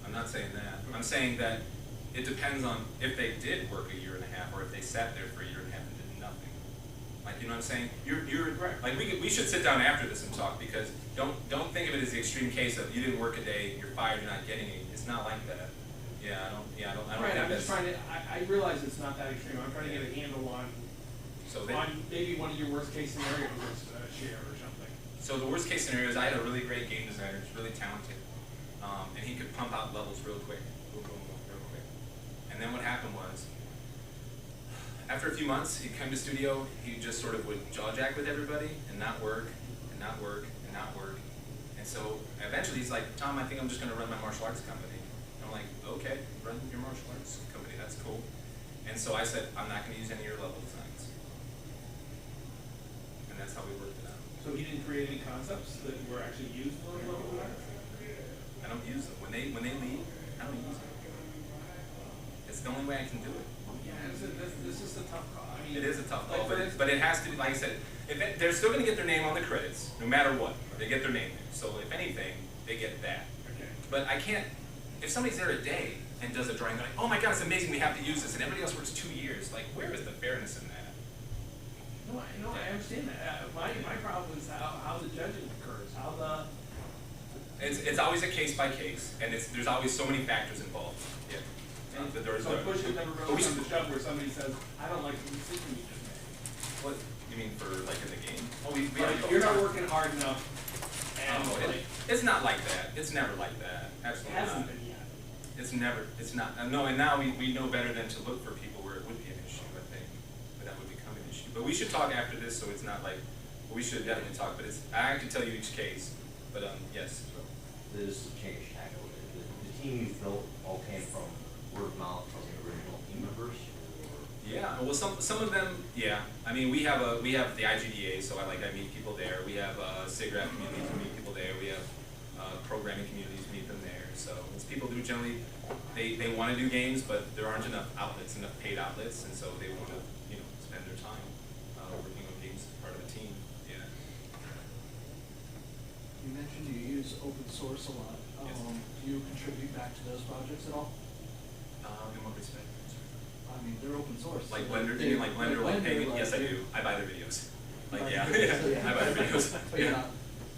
Speaker 1: I'm not saying that. I'm saying that it depends on if they did work a year and a half, or if they sat there for a year and a half and did nothing. Like, you know what I'm saying? You're
Speaker 2: right.
Speaker 1: Like, we should sit down after this and talk, because don't think of it as the extreme case of you didn't work a day, you're fired, you're not getting it. It's not like that. I don't
Speaker 2: right,
Speaker 1: think
Speaker 2: I'm just trying to, I realize it's not that extreme. I'm trying to get a handle on maybe one of your worst case scenarios is a share or something.
Speaker 1: So the worst case scenario is I had a really great game designer, who's really talented, and he could pump out levels real quick, real quick. And then what happened was, after a few months, he'd come to studio, he just sort of would jaw jack with everybody and not work, and not work, and not work. And so eventually he's like, Tom, I think I'm just gonna run my martial arts company. And I'm like, okay, run your martial arts company, that's cool. And so I said, I'm not gonna use any of your level designs. And that's how we worked it out.
Speaker 2: So he didn't create any concepts that were actually used for those level designs?
Speaker 1: I don't use them. When they leave, I don't use them. It's the only way I can do it.
Speaker 2: Yeah, this is a tough call. I mean,
Speaker 1: it is a tough call, but it has to be, like I said, they're still going to get their name on the credits, no matter what. They get their name there. So if anything, they get that.
Speaker 2: Okay.
Speaker 1: But I can't, if somebody's there a day and does a drawing, they're like, oh my God, it's amazing, we have to use this, and everybody else works 2 years, like, where is the fairness in that?
Speaker 2: No, I understand that. My problem is how the judging occurs, how the...
Speaker 1: It's always a case by case, and there's always so many factors involved. Yeah.
Speaker 2: So push it never really comes to shove where somebody says, I don't like the decision you just made.
Speaker 1: What, you mean for like in the game? Oh,
Speaker 2: you're not working hard enough, and
Speaker 1: it's not like that. It's never like that. Absolutely
Speaker 2: it hasn't
Speaker 1: not.
Speaker 2: been yet.
Speaker 1: It's not. No, and now we know better than to look for people where it would be an issue, I think. Where that would become an issue. But we should talk after this, so it's not like, we should definitely talk, but I can tell you each case, but yes.
Speaker 4: This change tack a little bit. The team you've built all came from word of mouth from the original team members?
Speaker 1: Yeah, well, some of them, yeah. I mean, we have the IGDA, so I meet people there. We have SIGGRAPH communities, we meet people there. We have programming communities, meet them there. So it's people who generally they want to do games, but there aren't enough outlets, enough paid outlets, and so they want to spend their time working on games as part of a team. Yeah.
Speaker 5: You mentioned you use open source a lot.
Speaker 1: Yes.
Speaker 5: Do you contribute back to those projects at all?
Speaker 1: In what respect?
Speaker 5: I mean, they're open source.
Speaker 1: Like
Speaker 5: so
Speaker 1: Blender,
Speaker 5: they,
Speaker 1: you mean like Blender, like Pagan?
Speaker 5: like
Speaker 1: Yes, I do. I buy their videos. Like,
Speaker 5: buy
Speaker 1: yeah,
Speaker 5: the videos, so yeah.
Speaker 1: I buy their videos.
Speaker 5: But you're not.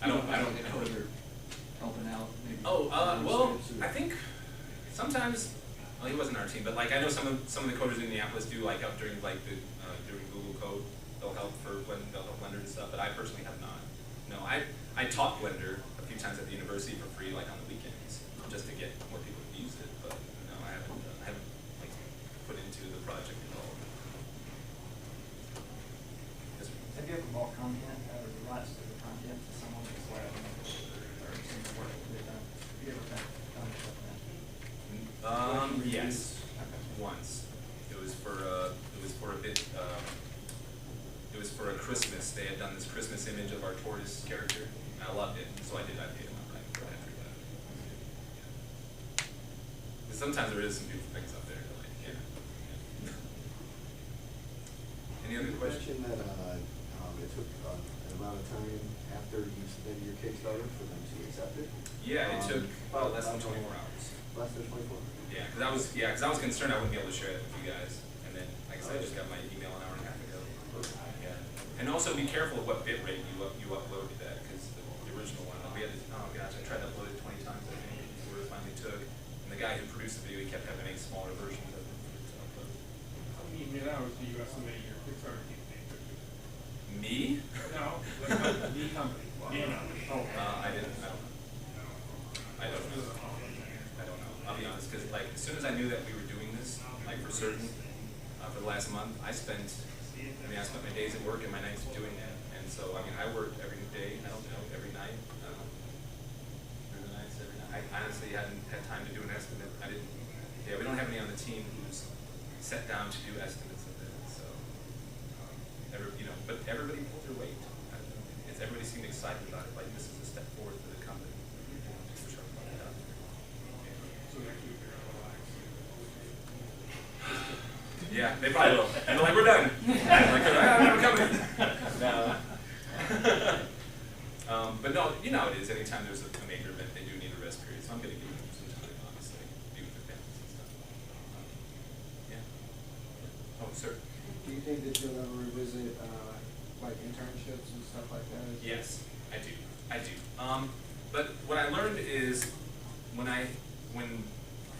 Speaker 1: I don't.
Speaker 5: Like a coder helping out. Maybe
Speaker 1: Well, I think sometimes. Well, he wasn't our team, but like I know some of the coders in Indianapolis do like up during like the during Google Code. they'll help Blender and stuff, but I personally have not. No, I taught Blender a few times at the university for free, like on the weekends, just to get more people to use it. But no, I haven't like put into the project at all. Yes, sir.
Speaker 3: Have you ever bought content or the rights to the content to someone who's like, or some work that they've done? Have you ever done stuff like that?
Speaker 1: Yes,
Speaker 3: Okay.
Speaker 1: once. It was for a bit. It was for a Christmas. They had done this Christmas image of our tortoise character, and I loved it. So I paid them outright for that. Because sometimes there is some beautiful things up there. Like, yeah. Any other questions?
Speaker 6: That it took an amount of time after you submitted your Kickstarter for them to accept it?
Speaker 1: Yeah, it took about less than 24 hours.
Speaker 6: Less than 24?
Speaker 1: Yeah, because I was concerned I wouldn't be able to share that with you guys. And then, like I said, I just got my email an hour and a half ago. Yeah. And also be careful of what bit rate you upload to that, because the original one, we had to, oh gosh, I tried to upload it 20 times, I think, before it finally took. And the guy who produced the video, he kept having to make smaller versions of it to upload.
Speaker 2: How many hours do you estimate your Kickstarter campaign took you?
Speaker 1: Me?
Speaker 2: No, the company. Oh.
Speaker 1: I don't know. I don't know. I'll be honest, because like as soon as I knew that we were doing this, like for certain, for the last month, I spent my days at work and my nights doing that. And so, I mean, I worked every day, I don't know, every night. Through the nights, every night. I honestly hadn't had time to do an estimate. We don't have any on the team who's set down to do estimates of it. So, but everybody pulled their weight. Everybody seemed excited about it, like this is a step forward for the company. Just for sure about that out there.
Speaker 2: So next week they're gonna relax.
Speaker 1: Yeah, they probably will. And they're like, we're done. Like, we're coming. No. But no, you know how it is. Anytime there's a major event, they do need a rest period. So I'm going to give them some time, obviously, be with their families and stuff. Yeah. Oh, sir.
Speaker 7: Do you think that you'll ever revisit like internships and stuff like that?
Speaker 1: Yes, I do. But what I learned is when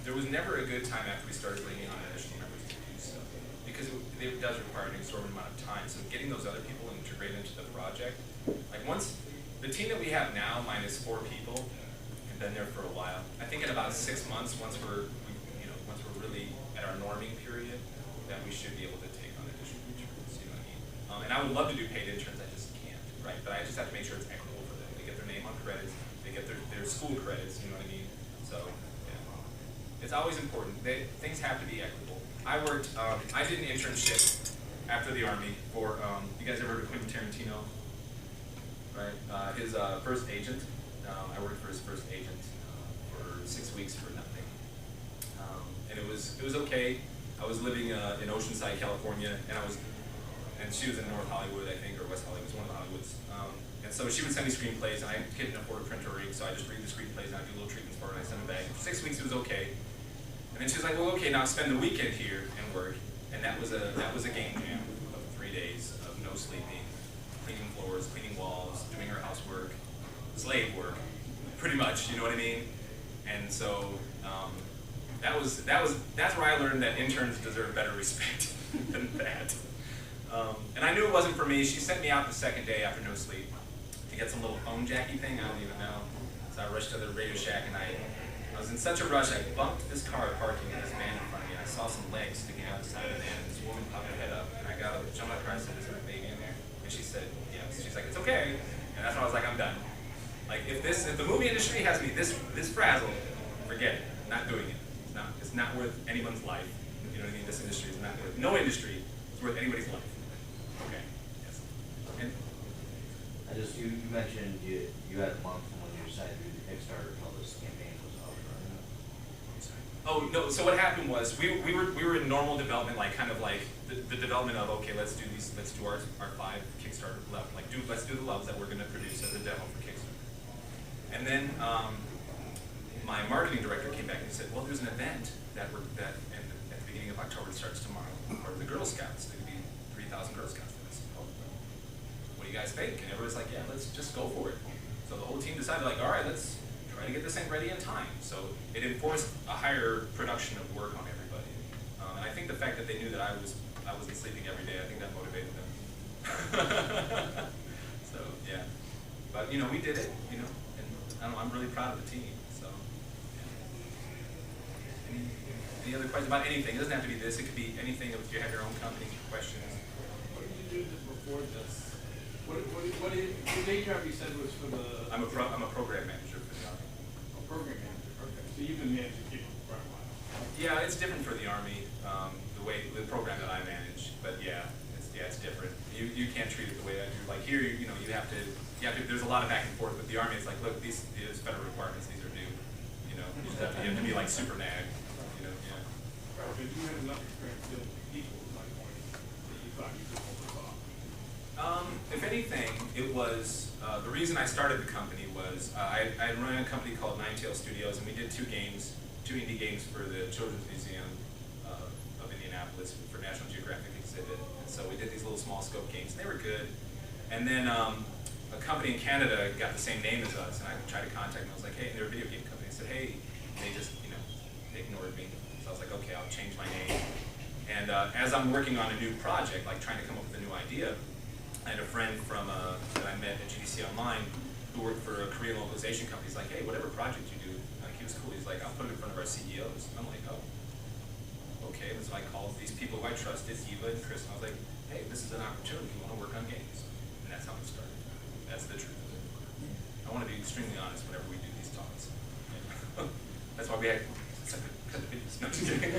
Speaker 1: there was never a good time after we started bringing on additional members to do so, because it does require an exorbitant amount of time. So getting those other people integrated into the project, like once the team that we have now minus 4 people have been there for a while. I think in about 6 months, once we're really at our norming period, that we should be able to take on additional interns. You know what I mean? And I would love to do paid interns, I just can't, right? But I just have to make sure it's equitable for them. They get their name on credits, they get their school credits, you know what I mean? So, yeah. It's always important. Things have to be equitable. I did an internship after the Army for, you guys ever heard of Quentin Tarantino? Right? His first agent. I worked for his first agent for 6 weeks for nothing. And it was okay. I was living in Oceanside, California, and she was in North Hollywood, I think, or West Hollywood, it was one of the Hollywoods. And so she would send me screenplays, and I couldn't afford a printer ring, so I just read the screenplays, and I do little treatments for her, and I send them back. For 6 weeks, it was okay. And then she was like, well, okay, now spend the weekend here and work. And that was a game jam of 3 days of no sleeping, cleaning floors, cleaning walls, doing her housework, slave work, pretty much, you know what I mean? And so that's where I learned that interns deserve better respect than that. And I knew it wasn't for me. She sent me out the second day after no sleep to get some little phone jacky thing, I don't even know. So I rushed to the Radio Shack, and I was in such a rush, I bumped this car parking in this van in front of me. I saw some legs sticking out the side of the van, and this woman popped her head up, and I got up, jumped out of the car, and said, is there a baby in there? And she said, yes. She's like, it's okay. And that's when I was like, I'm done. Like, if the movie industry has me this frazzled, forget it. I'm not doing it. It's not worth anyone's life. You know what I mean? This industry is not worth, no industry is worth anybody's life. Okay, yes. And
Speaker 4: you mentioned you had a month from when you decided to do the Kickstarter until this campaign was up and running.
Speaker 1: oh no, so what happened was we were in normal development, like kind of like the development of, okay, let's do our 5 Kickstarter levels, let's do the levels that we're gonna produce as a demo for Kickstarter. And then my marketing director came back and said, well, there's an event at the beginning of October that starts tomorrow, or the Girl Scouts. There could be 3,000 Girl Scouts in this. Oh, what do you guys think? And everybody's like, yeah, let's just go for it. So the whole team decided, like, all right, let's try to get this thing ready in time. So it enforced a higher production of work on everybody. And I think the fact that they knew that I wasn't sleeping every day, I think that motivated them. So yeah, but you know, we did it. You know, and I don't know, I'm really proud of the team. So yeah. Any other questions about anything? It doesn't have to be this. It could be anything. If you have your own company questions.
Speaker 2: What did you do before this? What did the day job you said was for the?
Speaker 1: I'm a program manager for the Army.
Speaker 2: A program manager. Okay. So you've been managing people for quite a while.
Speaker 1: Yeah, it's different for the Army. The program that I manage, but yeah, it's different. You can't treat it the way I do. Like here, you know, you have to. There's a lot of back and forth. But the Army is like, look, these federal requirements. These are due. You know, you have to be like super nag. You know, yeah.
Speaker 2: Right, but you had enough experience dealing with people, is my point, that you thought you could pull this off.
Speaker 1: If anything, it was the reason I started the company was I run a company called Untitled Studios, and we did two indie games for the Children's Museum of Indianapolis for National Geographic exhibit. And so we did these little small scope games, and they were good. And then a company in Canada got the same name as us, and I tried to contact them. I was like, hey, they're a video game company. I said, hey, and they just, you know, they ignored me. So I was like, okay, I'll change my name. And as I'm working on a new project, like trying to come up with a new idea, I had a friend from that I met at GDC Online who worked for a Korean localization company. He's like, hey, whatever project you do, like he was cool. He's like, I'll put it in front of our CEOs. I'm like, oh, okay. And so I called these people who I trusted, Eva and Chris, and I was like, hey, this is an opportunity. You want to work on games? And that's how it started. That's the truth of it. I want to be extremely honest whenever we do these talks. That's why we had cut the videos. No, just kidding.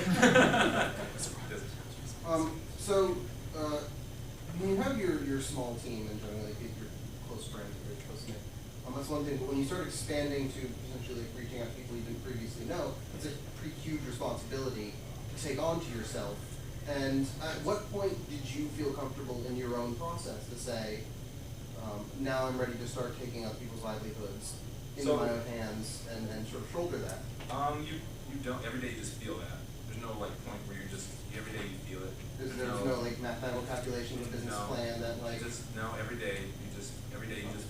Speaker 7: When you have your small team and generally your close friends or your close knit, that's one thing. But when you start expanding to potentially reaching out to people you didn't previously know, it's a pretty huge responsibility to take on to yourself. And at what point did you feel comfortable in your own process to say, now I'm ready to start taking up people's livelihoods into my own hands and sort of shoulder that?
Speaker 1: You don't, every day you just feel that. There's no like point where you're just, every day you feel it.
Speaker 7: There's no like mathematical calculation of a business plan that like.
Speaker 1: Every day you just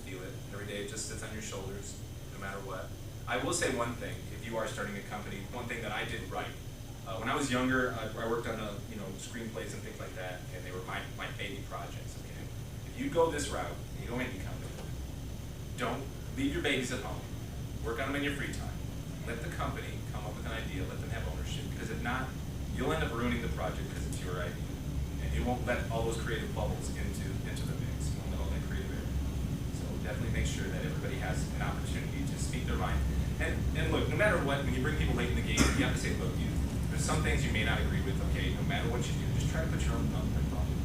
Speaker 1: feel it. Every day it just sits on your shoulders, no matter what. I will say one thing, if you are starting a company, one thing that I did right. When I was younger, I worked on screenplays and things like that, and they were my baby projects, okay? If you go this route, you go indie company, don't leave your babies at home. Work on them in your free time. Let the company come up with an idea, let them have ownership, because if not, you'll end up ruining the project because it's your idea. And you won't let all those creative bubbles into the mix. You won't let all that creative air. So definitely make sure that everybody has an opportunity to speak their mind. And look, no matter what, when you bring people late in the game, you have to say, look, there's some things you may not agree with, okay, no matter what you do, just try to put your own thumbprint on it.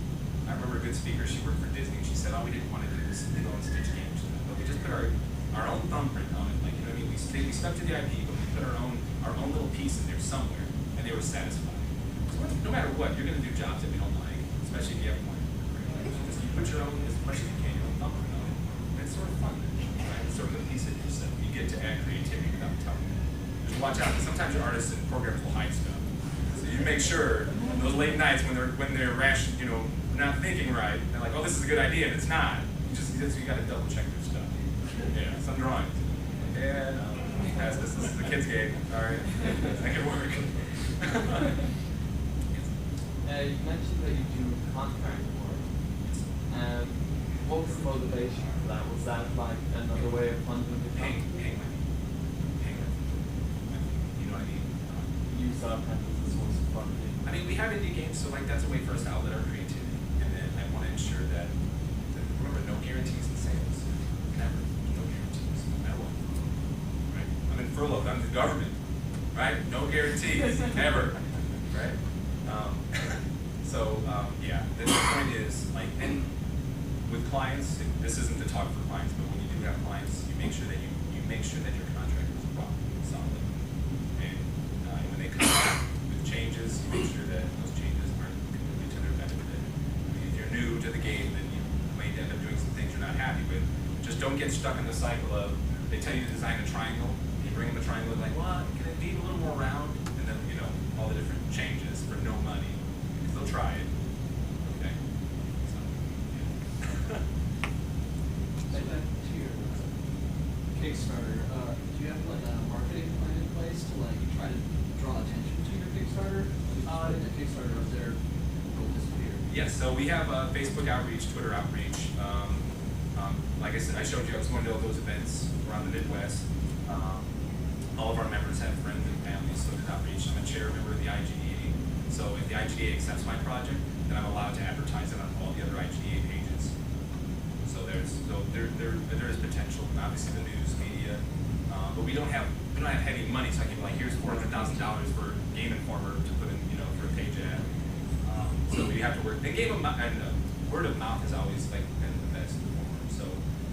Speaker 1: I remember a good speaker, she worked for Disney, and she said, all we didn't want to do was go and stitch games. But we just put our own thumbprint on it. Like, you know what I mean? We stuck to the IP, but we put our own little piece in there somewhere, and they were satisfied. So no matter what, you're going to do jobs that we don't like, especially if you have money. Just you put your own, as much as you can, your own thumbprint on it. And it's sort of fun, right? It's sort of a piece of yourself. You get to add creativity without telling it. Just watch out, because sometimes your artists and programmers will hide stuff. So you make sure those late nights when they're rash, not thinking right, they're like, oh, this is a good idea, and it's not. You got to double check their stuff. Yeah, some drawings. Yeah, no, pass this. This is the kids' game. All right, that can work.
Speaker 8: You mentioned that you do contract work. What was the motivation for that? Was that like another way of funding the company?
Speaker 1: Paying money. You know what I mean?
Speaker 8: Use that kind of as a source of funding.
Speaker 1: I mean, we have indie games, so like that's a way for us to outlet our creativity. And then I want to ensure that remember, no guarantees in sales. Never. No guarantees. No matter what. Right? I'm in furlough. I'm the government. Right? No guarantees. Ever. Right? Yeah. The point is, like, and with clients, this isn't the talk for clients, but when you do have clients, you make sure that you make sure that your contract is proper and solid. And when they come back with changes, you make sure that those changes aren't completely to their benefit. I mean, if you're new to the game, then you may end up doing some things you're not happy with. Just don't get stuck in the cycle of, they tell you to design a triangle, you bring them a triangle, like, well, can it be a little more round? And then, all the different changes for no money, because they'll try it. Okay? So, yeah.
Speaker 5: So back to your Kickstarter, do you have like a marketing plan in place to like try to draw attention to your Kickstarter? Putting the Kickstarter up there will disappear.
Speaker 1: Yes, so we have Facebook outreach, Twitter outreach. Like I said, I showed you I was going to all those events around the Midwest. All of our members have friends and families, so there's outreach. I'm a chair member of the IGDA. So if the IGDA accepts my project, then I'm allowed to advertise it on all the other IGDA pages. So there is potential, and obviously the news media, but we don't have heavy money. So I can be like, here's $400,000 for Game Informer to put in, for a page ad. So we have to work. And word of mouth has always been the best form. So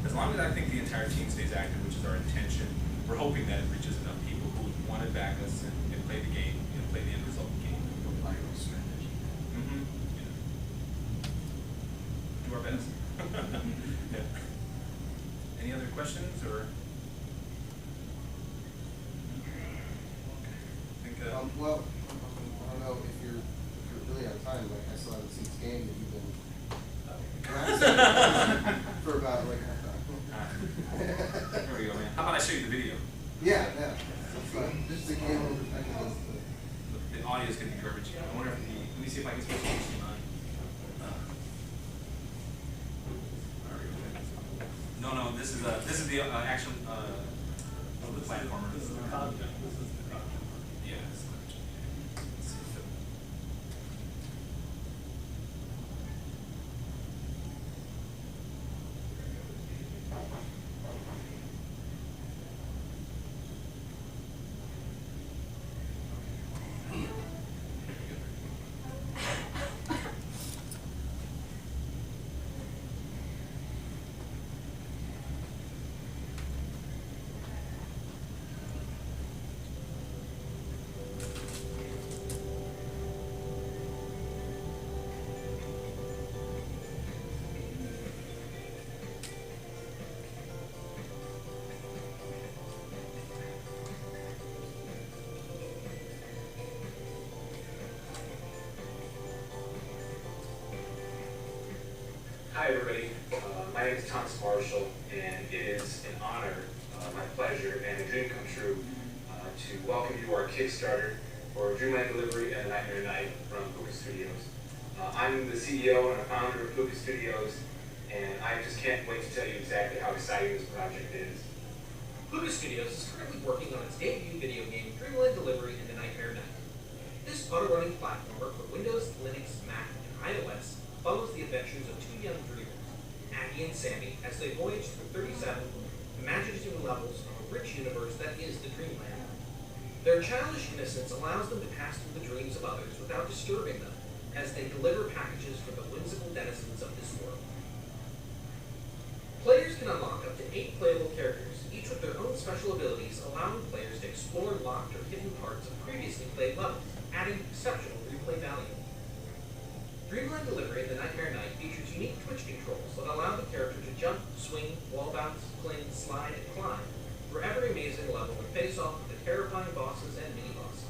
Speaker 1: as long as I think the entire team stays active, which is our intention, we're hoping that it reaches enough people who want to back us and play the game, play the end result game.
Speaker 6: Viral strategy.
Speaker 1: Mm-hmm. Do our best. Yeah. Any other questions or? I think,
Speaker 7: well, I don't know if you're really on time. Like I still haven't seen this game that you've been for about like half an hour.
Speaker 1: There we go, man. How about I show you the video?
Speaker 7: Yeah. It's fine. Just the game perspective.
Speaker 1: The audio is going to be garbage. I wonder if let me see if I can switch to HDMI. No, this is the action of the platformer.
Speaker 2: This is the content. This is the content.
Speaker 1: Yeah. Let's see if it-
Speaker 9: Hi everybody, my name is Thomas Marshall, and it is an honor, my pleasure, and a dream come true to welcome you to our Kickstarter for Dreamland Delivery and a Nightmare Night from Puca Studios. I'm the CEO and a founder of Puca Studios, and I just can't wait to tell you exactly how exciting this project is.
Speaker 10: Puca Studios is currently working on its debut video game, Dreamland Delivery and a Nightmare Night. This auto-running platformer for Windows, Linux, Mac, and iOS follows the adventures of two young dreamers, Aggie and Sammy, as they voyage through 37 imaginative levels of a rich universe that is the Dreamland. Their childish innocence allows them to pass through the dreams of others without disturbing them, as they deliver packages for the whimsical denizens of this world. Players can unlock up to 8 playable characters, each with their own special abilities, allowing players to explore locked or hidden parts of previously played levels, adding exceptional replay value. Dreamland Delivery and the Nightmare Night features unique twitch controls that allow the character to jump, swing, wall bounce, cling, slide, and climb for every amazing level and face off with the terrifying bosses and mini-bosses.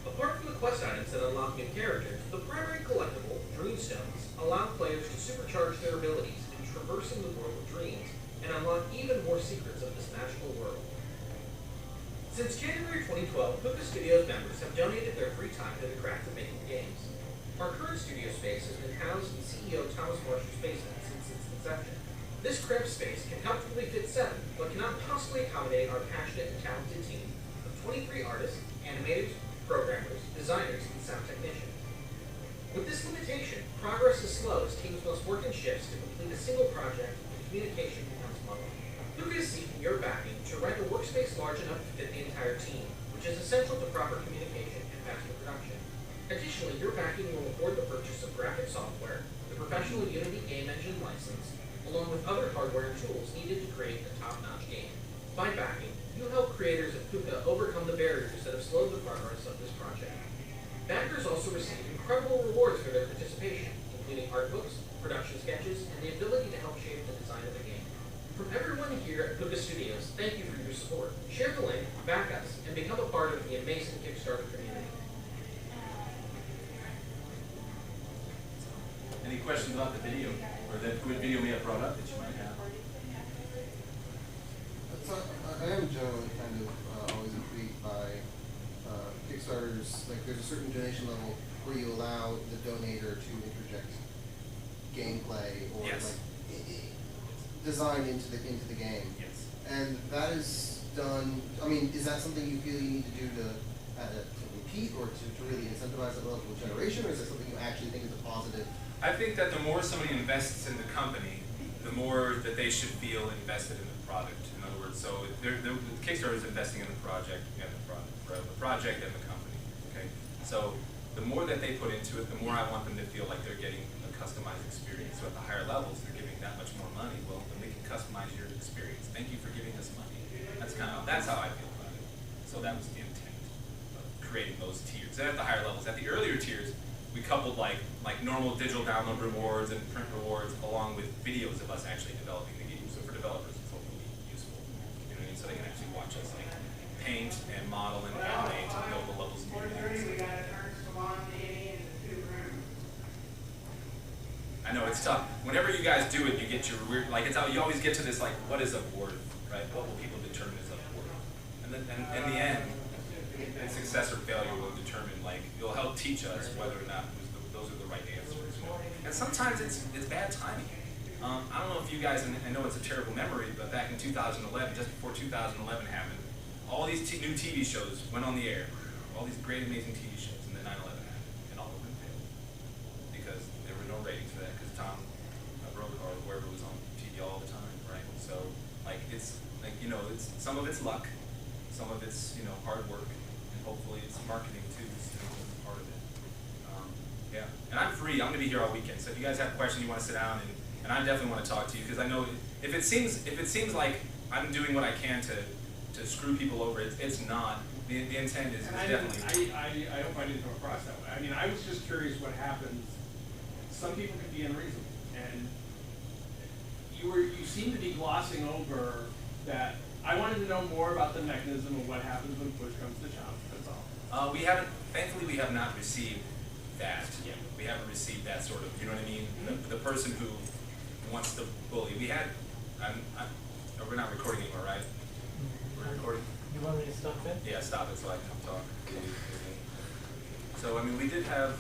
Speaker 10: Apart from the quest items that unlock new characters, the primary collectible, Dreamstones, allow players to supercharge their abilities in traversing the world of dreams and unlock even more secrets of this magical world. Since January 2012, Puca Studios members have donated their free time to the craft of making games. Our current studio space has been housed in CEO Thomas Marshall's basement since its inception. This cramped space can comfortably fit 7, but cannot possibly accommodate our passionate and talented team of 23 artists, animators, programmers, designers, and sound technicians. With this limitation, progress is slow as teams must work in shifts to complete a single project and communication becomes muddled. Puca is seeking your backing to rent a workspace large enough to fit the entire team, which is essential to proper communication and faster production. Additionally, your backing will afford the purchase of graphic software, the professional Unity game engine license, along with other hardware and tools needed to create a top-notch game. By backing, you help creators of Puca overcome the barriers that have slowed the progress of this project. Backers also receive incredible rewards for their participation, including art books, production sketches, and the ability to help shape the design of the game. From everyone here at Puca Studios, thank you for your support. Share the link, back us, and become a part of the amazing Kickstarter community.
Speaker 1: Any questions about the video, or that good video we have brought up that you might have?
Speaker 7: I am generally kind of always intrigued by Kickstarter Kickstarters, like there's a certain donation level where you allow the donator to interject gameplay or
Speaker 1: Yes.
Speaker 7: like design into the game.
Speaker 1: Yes.
Speaker 7: And that is done. I mean, is that something you feel you need to do to compete or to really incentivize that level of generation, or is that something you actually think is a positive?
Speaker 1: I think that the more somebody invests in the company, the more that they should feel invested in the product. In other words, so the Kickstarter is investing in the project and the project and the company. Okay, so the more that they put into it, the more I want them to feel like they're getting a customized experience. So at the higher levels, they're giving that much more money. Well, then we can customize your experience. Thank you for giving us money. That's how I feel about it. So that was the intent of creating those tiers. And at the higher levels, at the earlier tiers, we coupled like normal digital download rewards and print rewards along with videos of us actually developing the game. So for developers, it's hopefully useful. You know what I mean? So they can actually watch us like paint and model and animate and build the levels. I know it's tough. Whenever you guys do it, you get your weird, like it's how you always get to this like, what is a worth, right? What will people determine as a worth? And then in the end, success or failure will determine, like, it'll help teach us whether or not those are the right answers. You know? And sometimes it's bad timing. I don't know if you guys, and I know it's a terrible memory, but back in 2011, just before 2011 happened, all these new TV shows went on the air, all these great, amazing TV shows, and then 9/11 happened, and all of them failed because there were no ratings for that. Because Tom Brokaw or whoever was on TV all the time, right? So, like, it's like it's some of it's luck, some of it's hard work. Hopefully it's marketing too, so it's part of it. Yeah, and I'm free. I'm going to be here all weekend. So if you guys have questions, you want to sit down, and I definitely want to talk to you because I know if it seems like I'm doing what I can to screw people over, it's not. The intent is definitely.
Speaker 2: I hope I didn't come across that way. I mean, I was just curious what happens. Some people can be unreasonable, and you seem to be glossing over that. I wanted to know more about the mechanism of what happens when push comes to shove. That's all.
Speaker 1: Thankfully we have not received that.
Speaker 2: Yeah.
Speaker 1: We haven't received that sort of, you know what I mean? The person who wants to bully. We had, we're not recording anymore, right? We're recording?
Speaker 8: You want me to stop it?
Speaker 1: Yeah, stop it so I can talk. So, I mean, we did have,